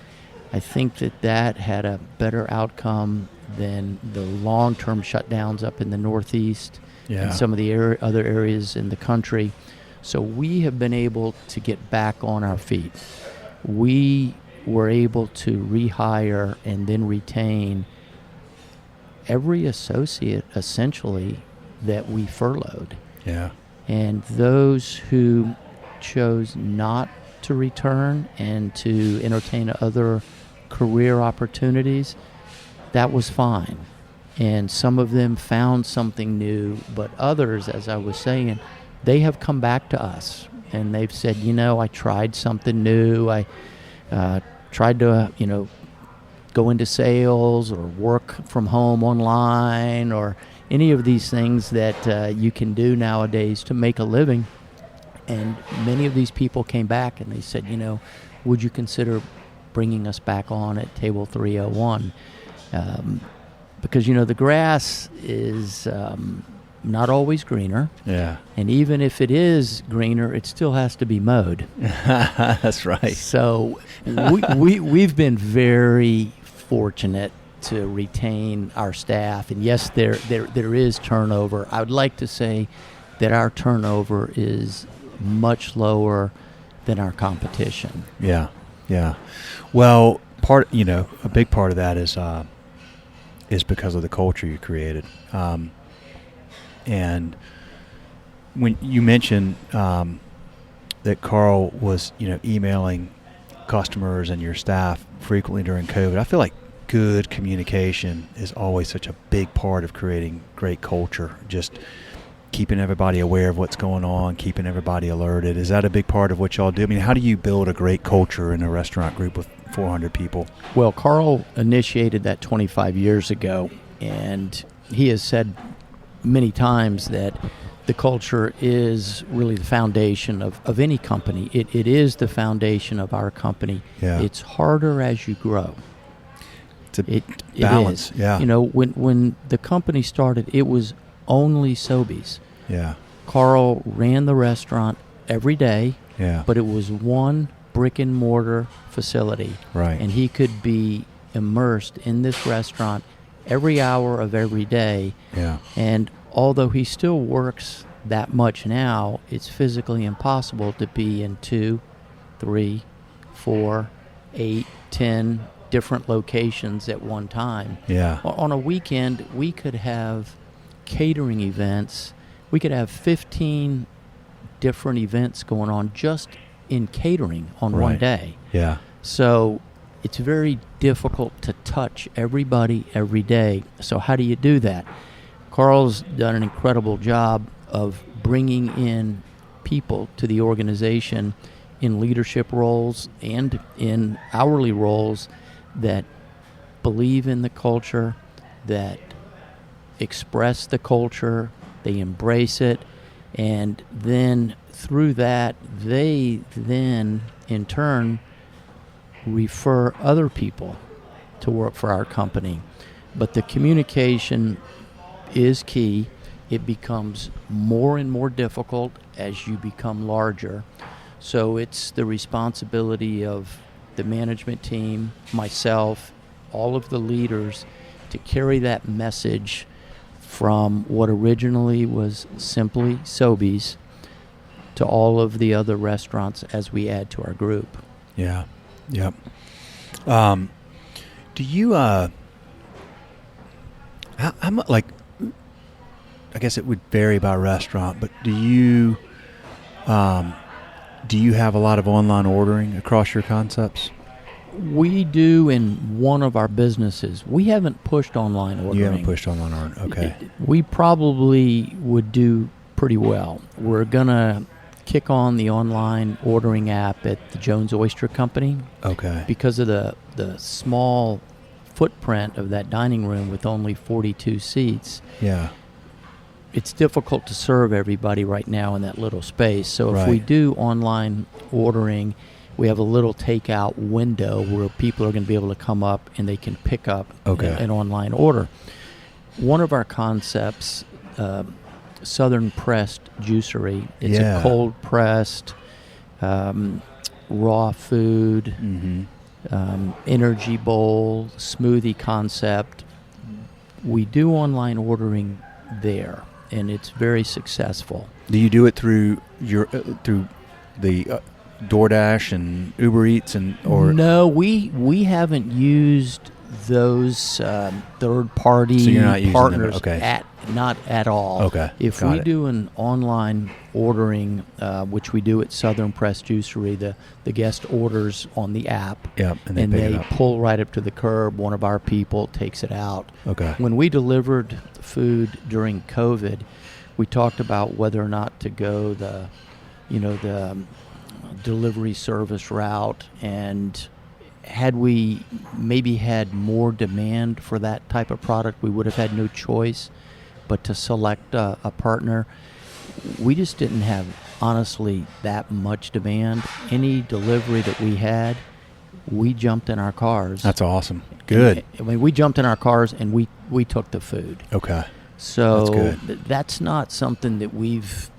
Speaker 2: I think that had a better outcome than the long-term shutdowns up in the Northeast and some of the other areas in the country. So we have been able to get back on our feet. We were able to rehire and then retain every associate, essentially, that we furloughed.
Speaker 1: Yeah. And
Speaker 2: those who chose not to return and to entertain other career opportunities, that was fine. And some of them found something new, but others, as I was saying, they have come back to us and they've said, I tried something new. I tried to, go into sales or work from home online or any of these things that you can do nowadays to make a living. And many of these people came back and they said, would you consider bringing us back on at Table 301? Because, the grass is not always greener.
Speaker 1: Yeah.
Speaker 2: And even if it is greener, it still has to be mowed.
Speaker 1: That's right.
Speaker 2: So we've been very fortunate to retain our staff. And yes, there is turnover. I would like to say that our turnover is much lower than our competition.
Speaker 1: Yeah. Yeah. Well, a big part of that is because of the culture you created. And when you mentioned that Carl was, emailing customers and your staff frequently during COVID, I feel like good communication is always such a big part of creating great culture. Just keeping everybody aware of what's going on, keeping everybody alerted. Is that a big part of what y'all do? I mean, how do you build a great culture in a restaurant group with 400 people?
Speaker 2: Well, Carl initiated that 25 years ago, and he has said many times that the culture is really the foundation of any company. It is the foundation of our company.
Speaker 1: Yeah.
Speaker 2: It's harder as you grow.
Speaker 1: It's a balance.
Speaker 2: It is.
Speaker 1: Yeah.
Speaker 2: When the company started, it was only Sobeys.
Speaker 1: Yeah.
Speaker 2: Carl ran the restaurant every day.
Speaker 1: Yeah.
Speaker 2: But it was one brick and mortar facility.
Speaker 1: Right.
Speaker 2: And he could be immersed in this restaurant every hour of every day.
Speaker 1: Yeah.
Speaker 2: And although he still works that much now, it's physically impossible to be in 2, 3, 4, 8, 10 different locations at one time.
Speaker 1: Yeah.
Speaker 2: On a weekend, we could have catering events. We could have 15 different events going on just in catering on one day.
Speaker 1: Yeah.
Speaker 2: So it's very difficult to touch everybody every day. So how do you do that? Carl's done an incredible job of bringing in people to the organization in leadership roles and in hourly roles that believe in the culture, that express the culture, they embrace it, and then through that, they then in turn refer other people to work for our company. But the communication is key. It becomes more and more difficult as you become larger. So it's the responsibility of the management team, myself, all of the leaders to carry that message from what originally was simply Sobeys to all of the other restaurants as we add to our group.
Speaker 1: Yeah. Yep. Do you how much, like, I guess it would vary by restaurant, but do you have a lot of online ordering across your concepts?
Speaker 2: We do in one of our businesses. We haven't pushed online ordering.
Speaker 1: You haven't pushed online ordering, okay.
Speaker 2: We probably would do pretty well. We're going to kick on the online ordering app at the Jones Oyster Company.
Speaker 1: Okay.
Speaker 2: Because of the small footprint of that dining room with only 42 seats.
Speaker 1: Yeah.
Speaker 2: It's difficult to serve everybody right now in that little space. So if
Speaker 1: Right.
Speaker 2: we do online ordering, we have a little takeout window where people are going to be able to come up and they can pick up an online order. One of our concepts, Southern Pressed Juicery, it's a cold pressed raw food, energy bowl, smoothie concept. We do online ordering there, and it's very successful.
Speaker 1: Do you do it through through the DoorDash and Uber Eats or
Speaker 2: No, we haven't used those third-party
Speaker 1: so you're not using
Speaker 2: partners
Speaker 1: them. Okay.
Speaker 2: not at all.
Speaker 1: Okay.
Speaker 2: If we do an online ordering, which we do at Southern Pressed Juicery, the guest orders on the app,
Speaker 1: and
Speaker 2: they pull right up to the curb. One of our people takes it out.
Speaker 1: Okay.
Speaker 2: When we delivered food during COVID, we talked about whether or not to go the delivery service route, and had we maybe had more demand for that type of product, we would have had no choice but to select a partner. We just didn't have, honestly, that much demand. Any delivery that we had, we jumped in our cars.
Speaker 1: That's awesome. Good.
Speaker 2: We jumped in our cars and we took the food.
Speaker 1: Okay.
Speaker 2: So
Speaker 1: that's good.
Speaker 2: That's not something that we've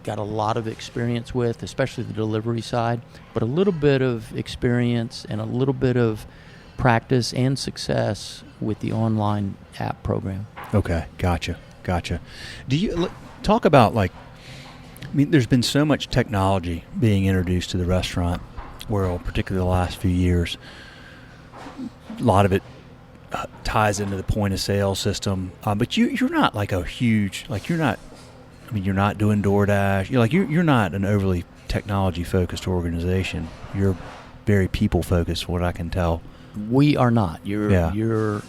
Speaker 2: got a lot of experience with, especially the delivery side, but a little bit of experience and a little bit of practice and success with the online app program.
Speaker 1: Okay, gotcha. Do you talk about, there's been so much technology being introduced to the restaurant world, particularly the last few years. a lot of it ties into the point of sale system. But you're not like a huge, like you're not doing DoorDash. You're not an overly technology focused organization. You're very people focused, what I can tell.
Speaker 2: We are not. You're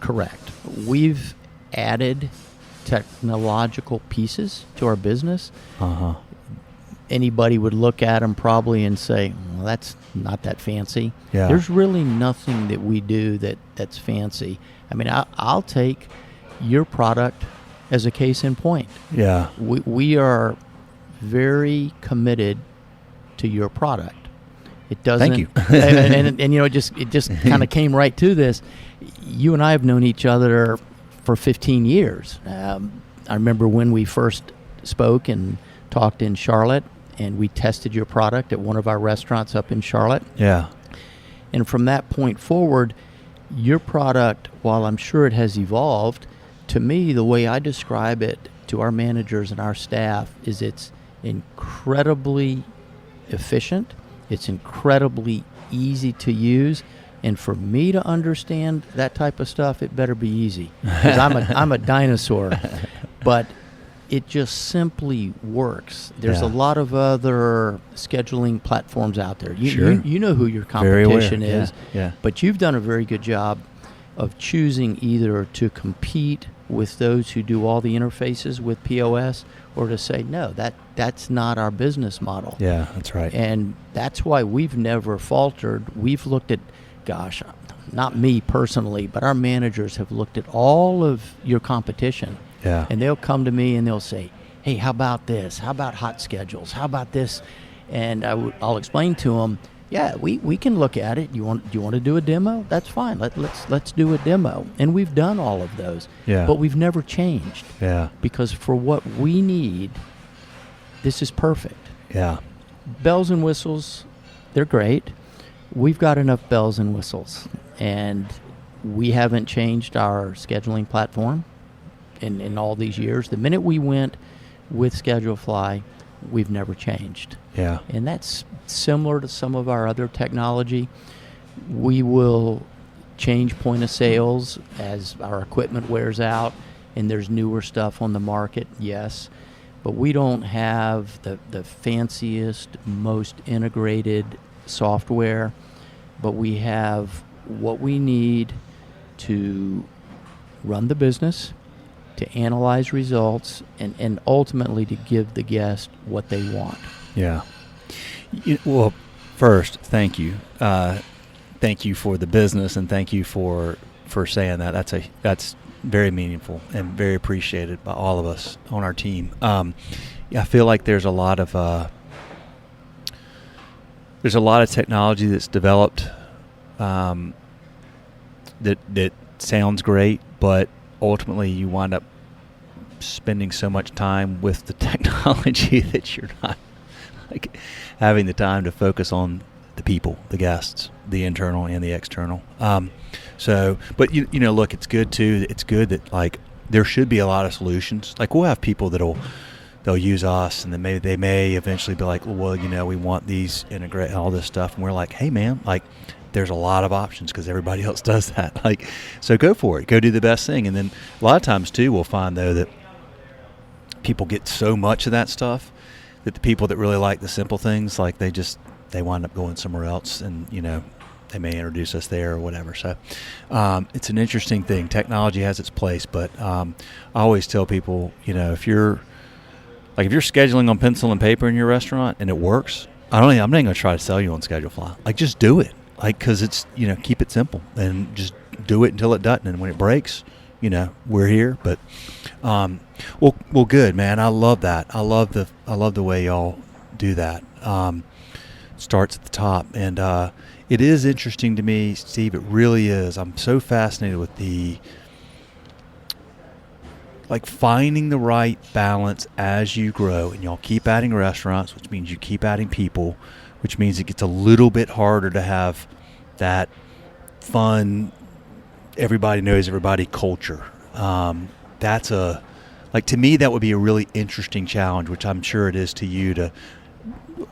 Speaker 2: correct. We've added technological pieces to our business. Anybody would look at them probably and say, well, that's not that fancy.
Speaker 1: Yeah.
Speaker 2: There's really nothing that we do that's fancy. I mean, I'll take your product as a case in point.
Speaker 1: Yeah.
Speaker 2: We are very committed to your product. It doesn't.
Speaker 1: Thank you.
Speaker 2: and it just kind of came right to this. You and I have known each other for 15 years. I remember when we first spoke and talked in Charlotte, and we tested your product at one of our restaurants up in Charlotte.
Speaker 1: Yeah.
Speaker 2: And from that point forward, your product, while I'm sure it has evolved, to me, the way I describe it to our managers and our staff is it's incredibly efficient. It's incredibly easy to use. And for me to understand that type of stuff, it better be easy. Because I'm a dinosaur. But it just simply works. There's a lot of other scheduling platforms out there. You know who your competition is.
Speaker 1: Yeah.
Speaker 2: But you've done a very good job of choosing either to compete with those who do all the interfaces with POS or to say, no, that's not our business model.
Speaker 1: Yeah, that's right.
Speaker 2: And that's why we've never faltered. We've looked at, gosh, not me personally, but our managers have looked at all of your competition.
Speaker 1: Yeah.
Speaker 2: And they'll come to me and they'll say, hey, how about this? How about hot schedules? How about this? And I'll explain to them, yeah, we can look at it. Do you want to do a demo? That's fine. Let's do a demo. And we've done all of those.
Speaker 1: Yeah.
Speaker 2: But we've never changed.
Speaker 1: Yeah.
Speaker 2: Because for what we need, this is perfect.
Speaker 1: Yeah.
Speaker 2: Bells and whistles, they're great. We've got enough bells and whistles. And we haven't changed our scheduling platform in all these years. The minute we went with ScheduleFly, we've never changed.
Speaker 1: Yeah.
Speaker 2: And that's similar to some of our other technology. We will change point of sales as our equipment wears out and there's newer stuff on the market, yes. But we don't have the fanciest, most integrated software, but we have what we need to run the business, to analyze results, and ultimately to give the guest what they want.
Speaker 1: Yeah. Well, first, thank you. Thank you for the business, and thank you for saying that. That's very meaningful and very appreciated by all of us on our team. I feel like there's a lot of technology that's developed that sounds great, but ultimately you wind up spending so much time with the technology that you're not like having the time to focus on the people, the guests, the internal and the external. But look, it's good too. It's good that like there should be a lot of solutions. Like we'll have people they'll use us, and then maybe they may eventually be like, well, we want these integrate all this stuff, and we're like, hey man, like there's a lot of options because everybody else does that. Like, so go for it, go do the best thing. And then a lot of times too, we'll find though that people get so much of that stuff that the people that really like the simple things, like they wind up going somewhere else, and they may introduce us there or whatever. So it's an interesting thing. Technology has its place, but I always tell people, if you're scheduling on pencil and paper in your restaurant and it works, I'm not even going to try to sell you on ScheduleFly. Like just do it, like because it's keep it simple and just do it until it doesn't, and when it breaks, we're here. But well, good, man. I love that. I love the way y'all do that. Starts at the top, and it is interesting to me, Steve. It really is. I'm so fascinated with finding the right balance as you grow, and y'all keep adding restaurants, which means you keep adding people, which means it gets a little bit harder to have that fun, everybody knows everybody culture. To me, that would be a really interesting challenge, which I'm sure it is to you, to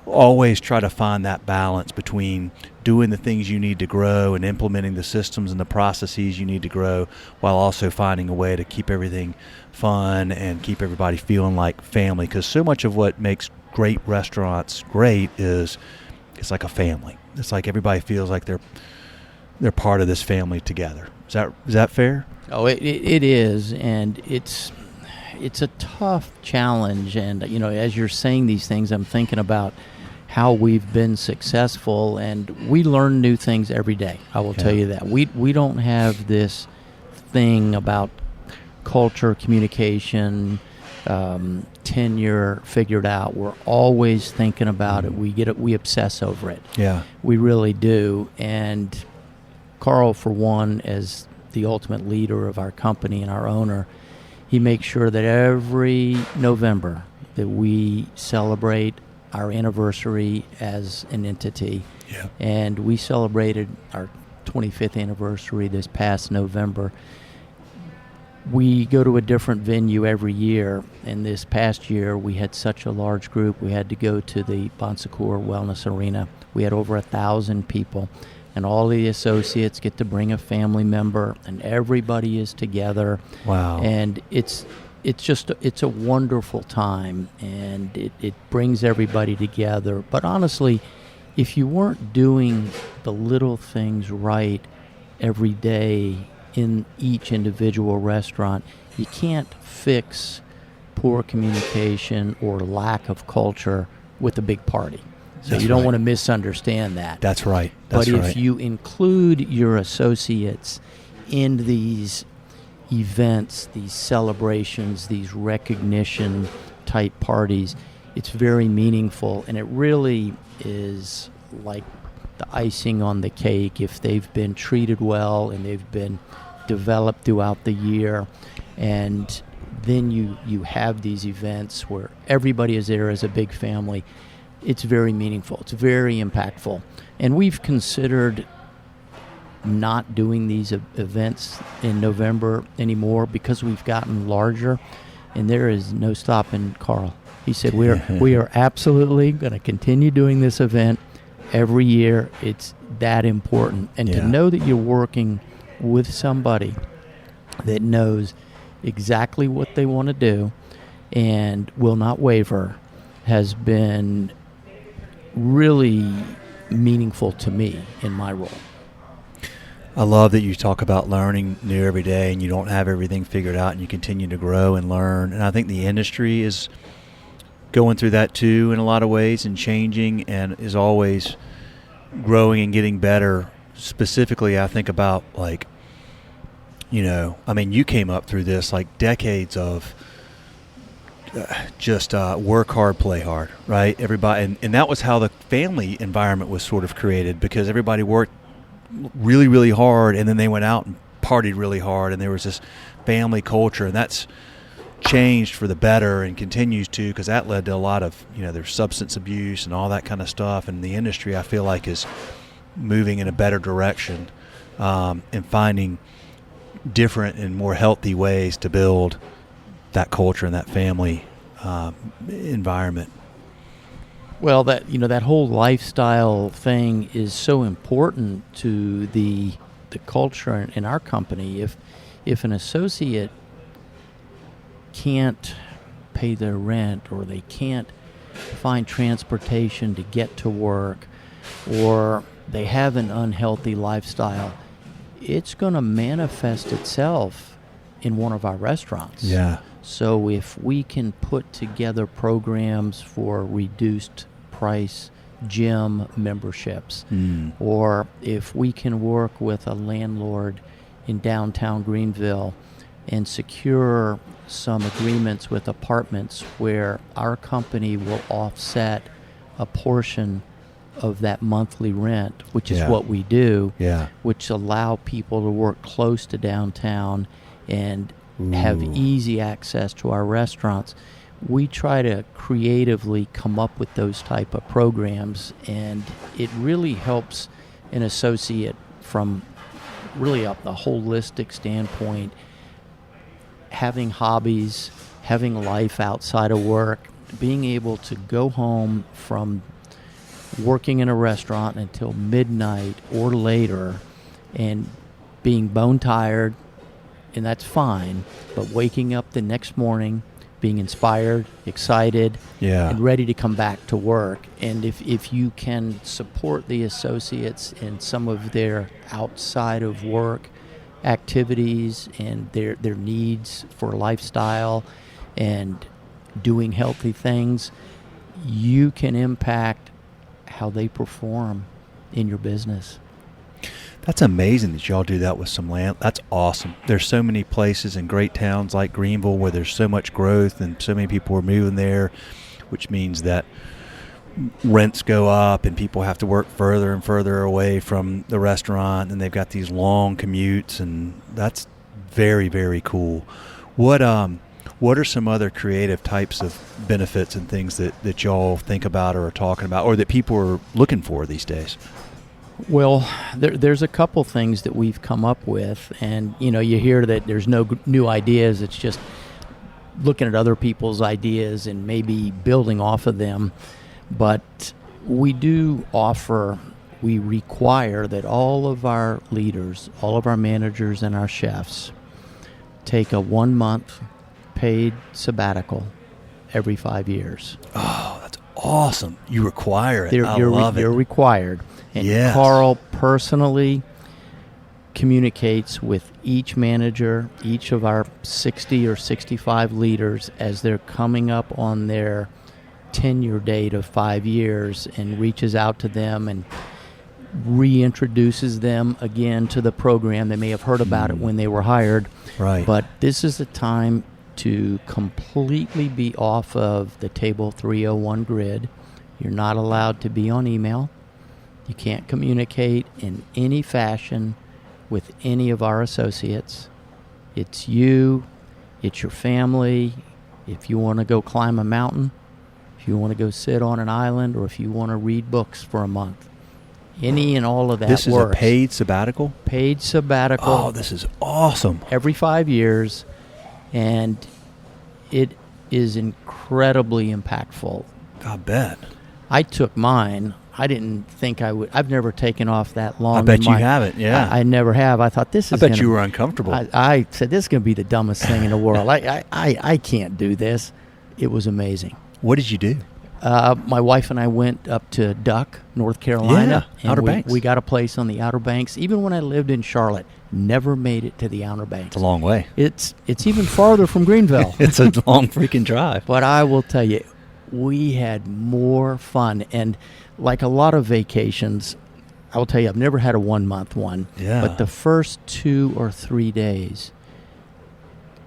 Speaker 1: always try to find that balance between doing the things you need to grow and implementing the systems and the processes you need to grow, while also finding a way to keep everything fun and keep everybody feeling like family. Because so much of what makes great restaurants great is it's like a family. It's like everybody feels like they're part of this family together. Is that fair?
Speaker 2: Oh, it is, and it's a tough challenge. And as you're saying these things, I'm thinking about how we've been successful, and we learn new things every day. I will tell you that we don't have this thing about culture, communication, tenure figured out. We're always thinking about it. We obsess over it.
Speaker 1: Yeah,
Speaker 2: we really do. And Carl, for one, as the ultimate leader of our company and our owner, he makes sure that every November that we celebrate our anniversary as an entity.
Speaker 1: Yeah.
Speaker 2: And we celebrated our 25th anniversary this past November. We go to a different venue every year, and this past year we had such a large group. We had to go to the Bon Secours Wellness Arena. We had over 1,000 people, and all the associates get to bring a family member, and everybody is together.
Speaker 1: Wow.
Speaker 2: And it's a wonderful time, and it brings everybody together. But honestly, if you weren't doing the little things right every day in each individual restaurant, you can't fix poor communication or lack of culture with a big party. So you don't want to misunderstand that.
Speaker 1: That's right.
Speaker 2: But if you include your associates in these events, these celebrations, these recognition type parties, it's very meaningful, and it really is like the icing on the cake if they've been treated well and they've been developed throughout the year. And then you have these events where everybody is there as a big family. It's very meaningful. It's very impactful. And we've considered not doing these events in November anymore because we've gotten larger, and there is no stopping Carl. He said we are absolutely going to continue doing this event every year. It's that important. And to know that you're working with somebody that knows exactly what they want to do and will not waver has been really meaningful to me in my role.
Speaker 1: I love that you talk about learning new every day, and you don't have everything figured out, and you continue to grow and learn. And I think the industry is going through that too in a lot of ways, and changing, and is always growing and getting better. Specifically, I think about you came up through this like decades of just work hard, play hard, right? Everybody, and that was how the family environment was sort of created, because everybody worked really, really hard, and then they went out and partied really hard, and there was this family culture, and that's changed for the better and continues to, because that led to a lot of, there's substance abuse and all that kind of stuff, and the industry, I feel like, is moving in a better direction and finding different and more healthy ways to build that culture and that family environment.
Speaker 2: Well, that whole lifestyle thing is so important to the culture in our company. If an associate can't pay their rent, or they can't find transportation to get to work, or they have an unhealthy lifestyle, it's going to manifest itself in one of our restaurants. Yeah. So if we can put together programs for reduced price gym memberships, or if we can work with a landlord in downtown Greenville and secure some agreements with apartments where our company will offset a portion of that monthly rent, which is what we do, which allow people to work close to downtown and have easy access to our restaurants. We try to creatively come up with those type of programs, and it really helps an associate from really a holistic standpoint, having hobbies, having life outside of work, being able to go home from working in a restaurant until midnight or later and being bone tired, and that's fine, but waking up the next morning being inspired, excited, and ready to come back to work. And if you can support the associates in some of their outside of work activities and their needs for lifestyle and doing healthy things, you can impact how they perform in your business.
Speaker 1: That's amazing that y'all do that with some land. That's awesome. There's so many places in great towns like Greenville where there's so much growth and so many people are moving there, which means that rents go up and people have to work further and further away from the restaurant, and they've got these long commutes, and that's very, very cool. What are some other creative types of benefits and things that y'all think about or are talking about or that people are looking for these days?
Speaker 2: Well, there's a couple things that we've come up with, and you hear that there's no new ideas. It's just looking at other people's ideas and maybe building off of them. But we require that all of our leaders, all of our managers and our chefs take a 1-month paid sabbatical every 5 years.
Speaker 1: Oh, that's awesome. You require it. I love it.
Speaker 2: You're required. And
Speaker 1: yes.
Speaker 2: Carl personally communicates with each manager, each of our 60 or 65 leaders as they're coming up on their tenure date of 5 years, and reaches out to them and reintroduces them again to the program. They may have heard about it when they were hired.
Speaker 1: Right.
Speaker 2: But this is the time to completely be off of the Table 301 grid. You're not allowed to be on email. You can't communicate in any fashion with any of our associates. It's you, it's your family. If you want to go climb a mountain, if you want to go sit on an island, or if you want to read books for a month, any and all of that
Speaker 1: works. This is a paid sabbatical?
Speaker 2: Paid sabbatical.
Speaker 1: Oh, this is awesome.
Speaker 2: Every 5 years, and it is incredibly impactful.
Speaker 1: I bet.
Speaker 2: I took mine. I didn't think I would. I've never taken off that long.
Speaker 1: I bet you haven't, yeah.
Speaker 2: I never have. I thought this is
Speaker 1: I bet you were uncomfortable.
Speaker 2: I said, this is going to be the dumbest thing in the world. I can't do this. It was amazing.
Speaker 1: What did you do?
Speaker 2: My wife and I went up to Duck, North Carolina.
Speaker 1: Yeah, Outer Banks.
Speaker 2: We got a place on the Outer Banks. Even when I lived in Charlotte, never made it to the Outer Banks.
Speaker 1: It's a long way.
Speaker 2: It's even farther from Greenville.
Speaker 1: It's a long freaking drive.
Speaker 2: But I will tell you, we had more fun. And like a lot of vacations, I will tell you, I've never had a 1-month one.
Speaker 1: Yeah.
Speaker 2: But the first 2 or 3 days,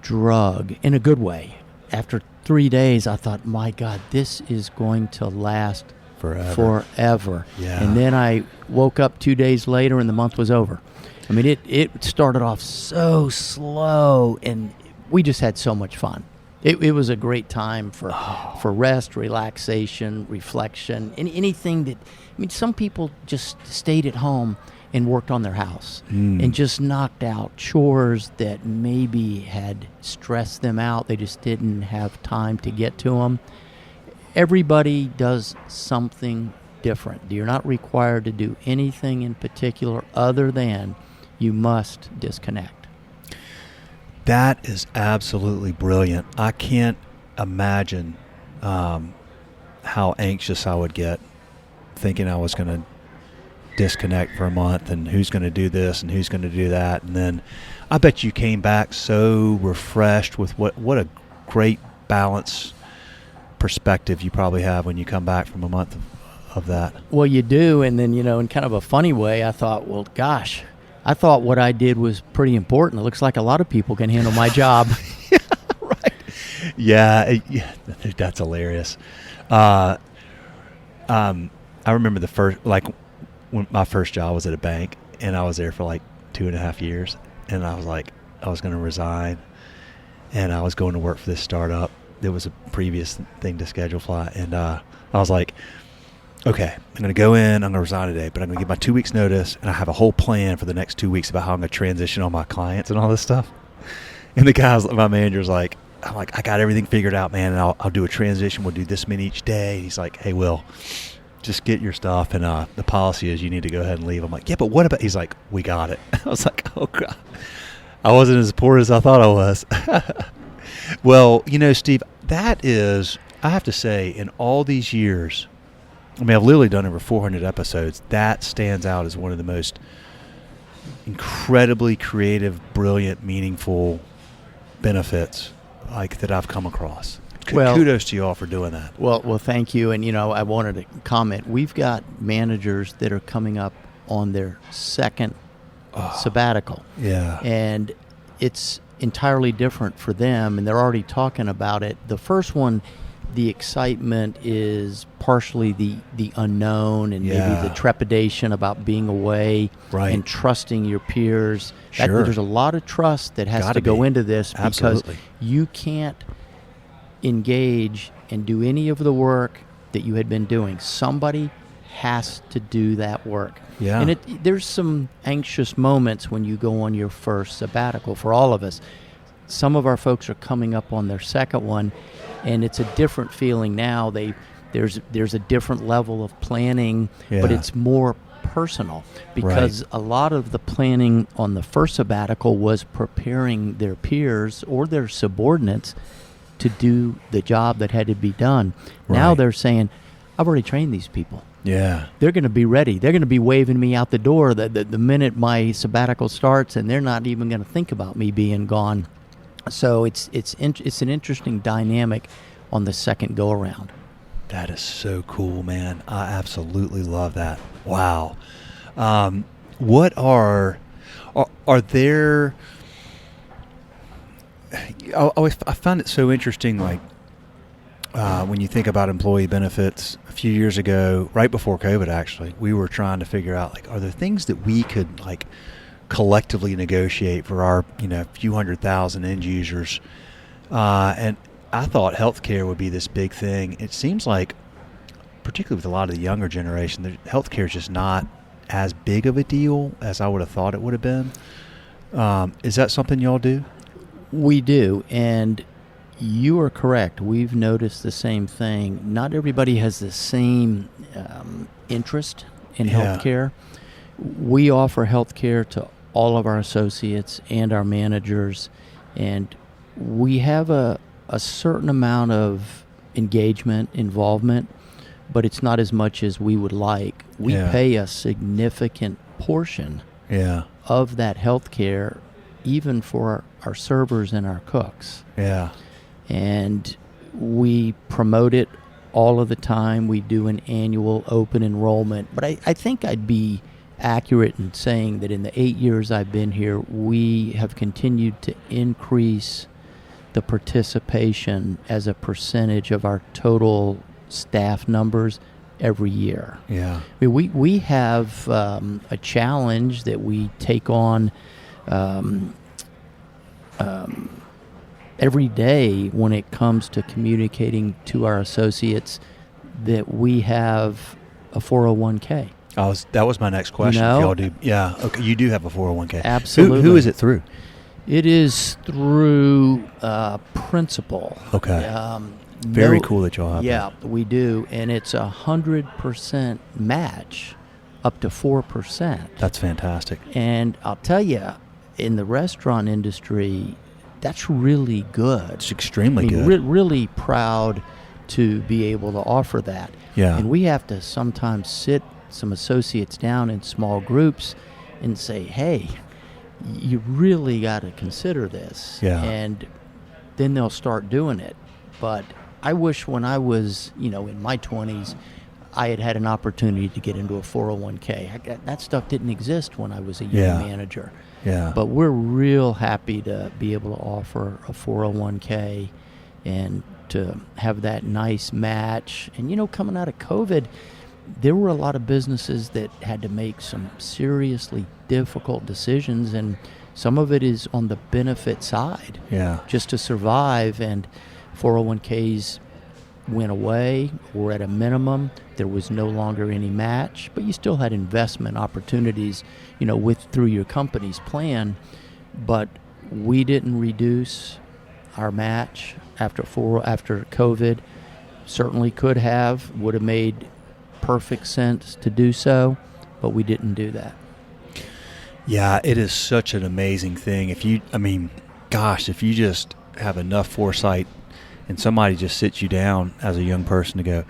Speaker 2: drug in a good way. After 3 days, I thought, my God, this is going to last forever.
Speaker 1: Yeah.
Speaker 2: And then I woke up 2 days later and the month was over. I mean, it started off so slow, and we just had so much fun. It was a great time for rest, relaxation, reflection, and anything that, I mean, some people just stayed at home and worked on their house and just knocked out chores that maybe had stressed them out. They just didn't have time to get to them. Everybody does something different. You're not required to do anything in particular other than you must disconnect.
Speaker 1: That is absolutely brilliant. I can't imagine how anxious I would get thinking I was going to disconnect for a month and who's going to do this and who's going to do that. And then I bet you came back so refreshed with what a great balance perspective you probably have when you come back from a month of that.
Speaker 2: Well, you do. And then, in kind of a funny way, I thought, well, gosh, I thought what I did was pretty important. It looks like a lot of people can handle my job.
Speaker 1: Yeah, right. Yeah, that's hilarious. I remember when my first job was at a bank, and I was there for like 2.5 years, and I was like, I was going to resign, and I was going to work for this startup. There was a previous thing to schedule fly, and I was like, okay, I'm going to go in, I'm going to resign today, but I'm going to give my 2 weeks notice, and I have a whole plan for the next 2 weeks about how I'm going to transition all my clients and all this stuff. And my manager was like, I'm like, I got everything figured out, man, and I'll do a transition. We'll do this many each day. He's like, hey, Will, just get your stuff, and the policy is you need to go ahead and leave. I'm like, yeah, but what about? He's like, we got it. I was like, oh God, I wasn't as poor as I thought I was. Well, Steve, that is, I have to say, in all these years, I mean, I've literally done over 400 episodes. That stands out as one of the most incredibly creative, brilliant, meaningful benefits that I've come across. Kudos to you all for doing that.
Speaker 2: Well, thank you. And, I wanted to comment. We've got managers that are coming up on their second sabbatical.
Speaker 1: Yeah.
Speaker 2: And it's entirely different for them, and they're already talking about it. The first one, the excitement is partially the unknown and maybe the trepidation about being away and trusting your peers.
Speaker 1: Sure.
Speaker 2: There's a lot of trust that has to go into this because you can't engage and do any of the work that you had been doing. Somebody has to do that work.
Speaker 1: Yeah.
Speaker 2: And there's some anxious moments when you go on your first sabbatical for all of us. Some of our folks are coming up on their second one, and it's a different feeling now. There's a different level of planning, but it's more personal because a lot of the planning on the first sabbatical was preparing their peers or their subordinates to do the job that had to be done. Now they're saying, I've already trained these people.
Speaker 1: Yeah.
Speaker 2: They're going to be ready. They're going to be waving me out the door the minute my sabbatical starts, and they're not even going to think about me being gone. So it's an interesting dynamic on the second go-around.
Speaker 1: That is so cool, man. I absolutely love that. Wow. What are there... I find it so interesting, when you think about employee benefits. A few years ago, right before COVID actually, we were trying to figure out, are there things that we could, collectively negotiate for our, few 100,000 end users? And I thought healthcare would be this big thing. It seems like, particularly with a lot of the younger generation, healthcare is just not as big of a deal as I would have thought it would have been. Is that something y'all do?
Speaker 2: We do, and you are correct. We've noticed the same thing. Not everybody has the same interest in healthcare. We offer healthcare to all of our associates and our managers, and we have a certain amount of engagement, involvement, but it's not as much as we would like. We pay a significant portion of that healthcare, even for our servers and our cooks.
Speaker 1: Yeah.
Speaker 2: And we promote it all of the time. We do an annual open enrollment. But I think I'd be accurate in saying that in the 8 years I've been here, we have continued to increase the participation as a percentage of our total staff numbers every year.
Speaker 1: Yeah.
Speaker 2: I mean, we have a challenge that we take on every day when it comes to communicating to our associates that we have a 401k.
Speaker 1: That was my next question. If y'all do, okay, you do have a 401k.
Speaker 2: Absolutely.
Speaker 1: Who is it through?
Speaker 2: It is through Principal.
Speaker 1: Okay. Very cool that y'all have that.
Speaker 2: Yeah, we do, and it's 100% match up to 4%.
Speaker 1: That's fantastic.
Speaker 2: And I'll tell you, in the restaurant industry, that's really good.
Speaker 1: It's extremely good.
Speaker 2: Really proud to be able to offer that.
Speaker 1: Yeah.
Speaker 2: And we have to sometimes sit some associates down in small groups and say, hey, you really got to consider this.
Speaker 1: Yeah.
Speaker 2: And then they'll start doing it. But I wish when I was, in my 20s, I had an opportunity to get into a 401k. That stuff didn't exist when I was a young manager.
Speaker 1: Yeah.
Speaker 2: But we're real happy to be able to offer a 401k and to have that nice match. And, coming out of COVID, there were a lot of businesses that had to make some seriously difficult decisions, and some of it is on the benefit side.
Speaker 1: Yeah.
Speaker 2: Just to survive, and 401ks went away or at a minimum. There was no longer any match, but you still had investment opportunities, through your company's plan. But we didn't reduce our match after COVID. Certainly could have, would have made perfect sense to do so, but we didn't do that.
Speaker 1: Yeah, it is such an amazing thing. If you just have enough foresight and somebody just sits you down as a young person to go,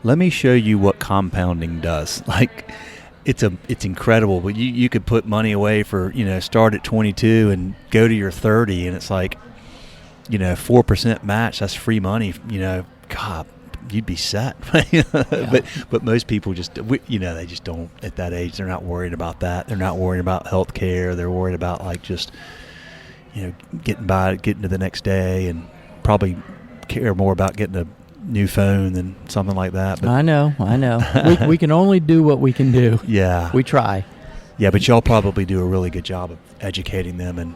Speaker 1: let me show you what compounding does. Like, it's incredible, but you could put money away for, start at 22 and go to your 30, and it's like, 4% match, that's free money, God, you'd be set.
Speaker 2: Yeah.
Speaker 1: But most people they just don't, at that age, they're not worried about that. They're not worried about health care. They're worried about getting to the next day, and probably care more about getting a new phone than something like that. But
Speaker 2: I know. we can only do what we can do.
Speaker 1: Yeah.
Speaker 2: We try.
Speaker 1: Yeah, but y'all probably do a really good job of educating them and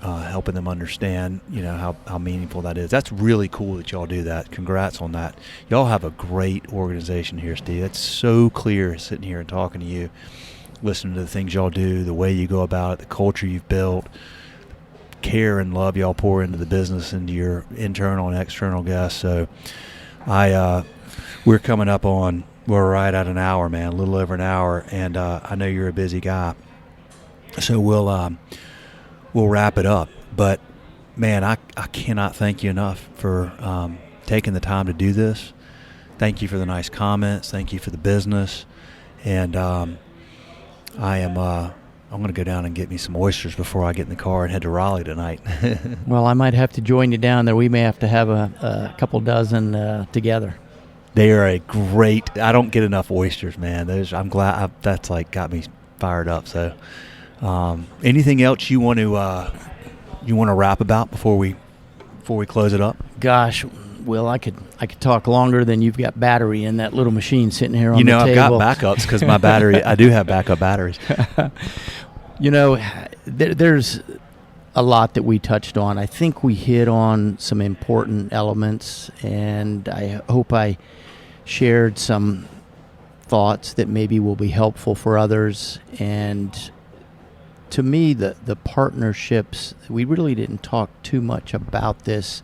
Speaker 1: helping them understand, how meaningful that is. That's really cool that y'all do that. Congrats on that. Y'all have a great organization here, Steve. It's so clear sitting here and talking to you, listening to the things y'all do, the way you go about it, the culture you've built, care and love y'all pour into the business, into your internal and external guests. So we're coming up on, we're right at an hour, man, a little over an hour, and I know you're a busy guy. So we'll wrap it up. But, man, I cannot thank you enough for taking the time to do this. Thank you for the nice comments. Thank you for the business. And I'm going to go down and get me some oysters before I get in the car and head to Raleigh tonight.
Speaker 2: Well, I might have to join you down there. We may have to have a couple dozen together.
Speaker 1: They are a great. I don't get enough oysters, man. I'm glad that's got me fired up. So, anything else you want to rap about before we close it up?
Speaker 2: Gosh, Will, I could talk longer than you've got battery in that little machine sitting here on the table.
Speaker 1: I've got backups because my battery. I do have backup batteries.
Speaker 2: There's a lot that we touched on. I think we hit on some important elements, and I hope I shared some thoughts that maybe will be helpful for others. And to me, the partnerships, we really didn't talk too much about this,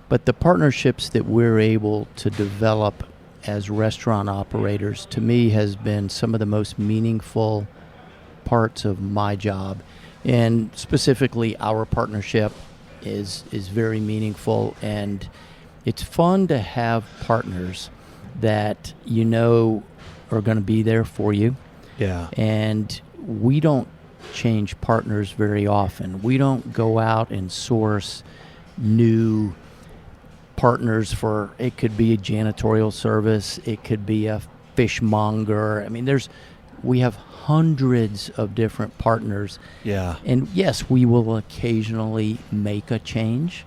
Speaker 2: but the partnerships that we're able to develop as restaurant operators, to me, has been some of the most meaningful parts of my job. And specifically, our partnership is very meaningful, and it's fun to have partners that are going to be there for you.
Speaker 1: Yeah.
Speaker 2: And we don't change partners very often. We don't go out and source new partners for, it could be a janitorial service, it could be a fishmonger. I mean, we have hundreds of different partners.
Speaker 1: Yeah.
Speaker 2: And yes, we will occasionally make a change,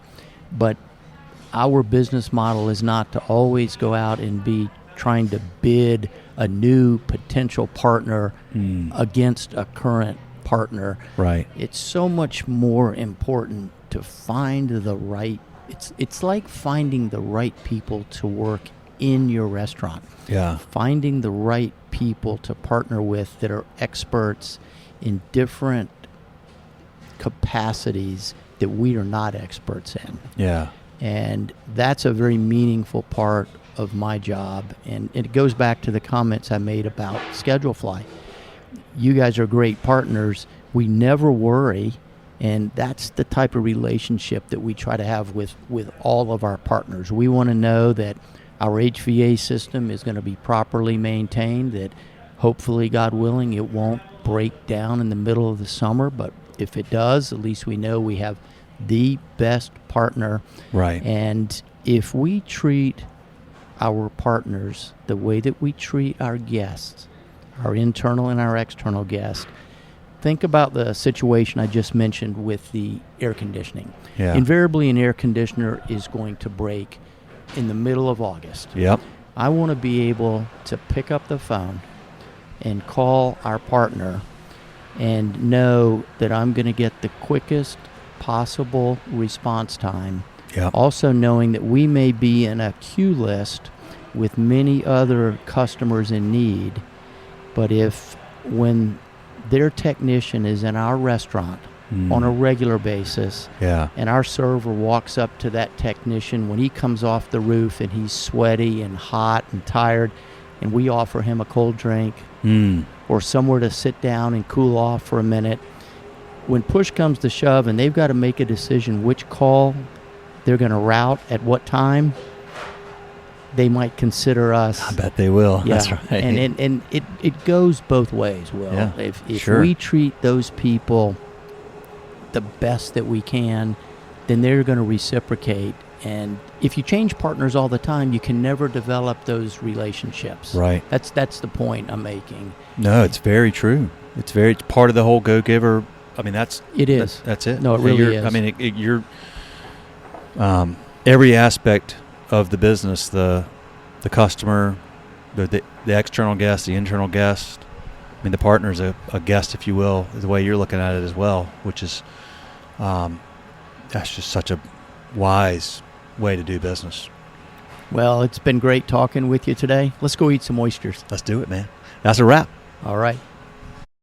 Speaker 2: but our business model is not to always go out and be trying to bid a new potential partner against a current partner.
Speaker 1: Right.
Speaker 2: It's so much more important to find the right, it's like finding the right people to work in your restaurant.
Speaker 1: Yeah.
Speaker 2: Finding the right people to partner with that are experts in different capacities that we are not experts in.
Speaker 1: Yeah.
Speaker 2: And that's a very meaningful part of my job. And it goes back to the comments I made about Schedule Fly. You guys are great partners. We never worry. And that's the type of relationship that we try to have with all of our partners. We want to know that our HVA system is going to be properly maintained, that hopefully, God willing, it won't break down in the middle of the summer. But if it does, at least we know we have the best partner.
Speaker 1: Right.
Speaker 2: And if we treat our partners the way that we treat our guests, our internal and our external guests, think about the situation I just mentioned with the air conditioning.
Speaker 1: Yeah.
Speaker 2: Invariably, an air conditioner is going to break in the middle of August.
Speaker 1: Yep.
Speaker 2: I want to be able to pick up the phone and call our partner and know that I'm going to get the quickest possible response time.
Speaker 1: Yep.
Speaker 2: Also knowing that we may be in a queue list with many other customers in need, but when their technician is in our restaurant on a regular basis.
Speaker 1: Yeah.
Speaker 2: And our server walks up to that technician when he comes off the roof and he's sweaty and hot and tired, and we offer him a cold drink or somewhere to sit down and cool off for a minute. When push comes to shove and they've got to make a decision which call they're going to route at what time, they might consider us.
Speaker 1: I bet they will.
Speaker 2: Yeah.
Speaker 1: That's right.
Speaker 2: And it goes both ways, Will.
Speaker 1: Yeah,
Speaker 2: If
Speaker 1: sure.
Speaker 2: we treat those people the best that we can, then they're going to reciprocate. And if you change partners all the time, you can never develop those relationships.
Speaker 1: Right.
Speaker 2: That's the point I'm making.
Speaker 1: No, it's very true. It's part of the whole Go-Giver. I mean, that's it.
Speaker 2: No, it really is.
Speaker 1: I mean, you're every aspect of the business, the customer, the external guest, the internal guest. I mean, the partner's a guest, if you will, the way you're looking at it as well, which is that's just such a wise way to do business.
Speaker 2: Well, it's been great talking with you today. Let's go eat some oysters.
Speaker 1: Let's do it, man. That's a wrap.
Speaker 2: All right.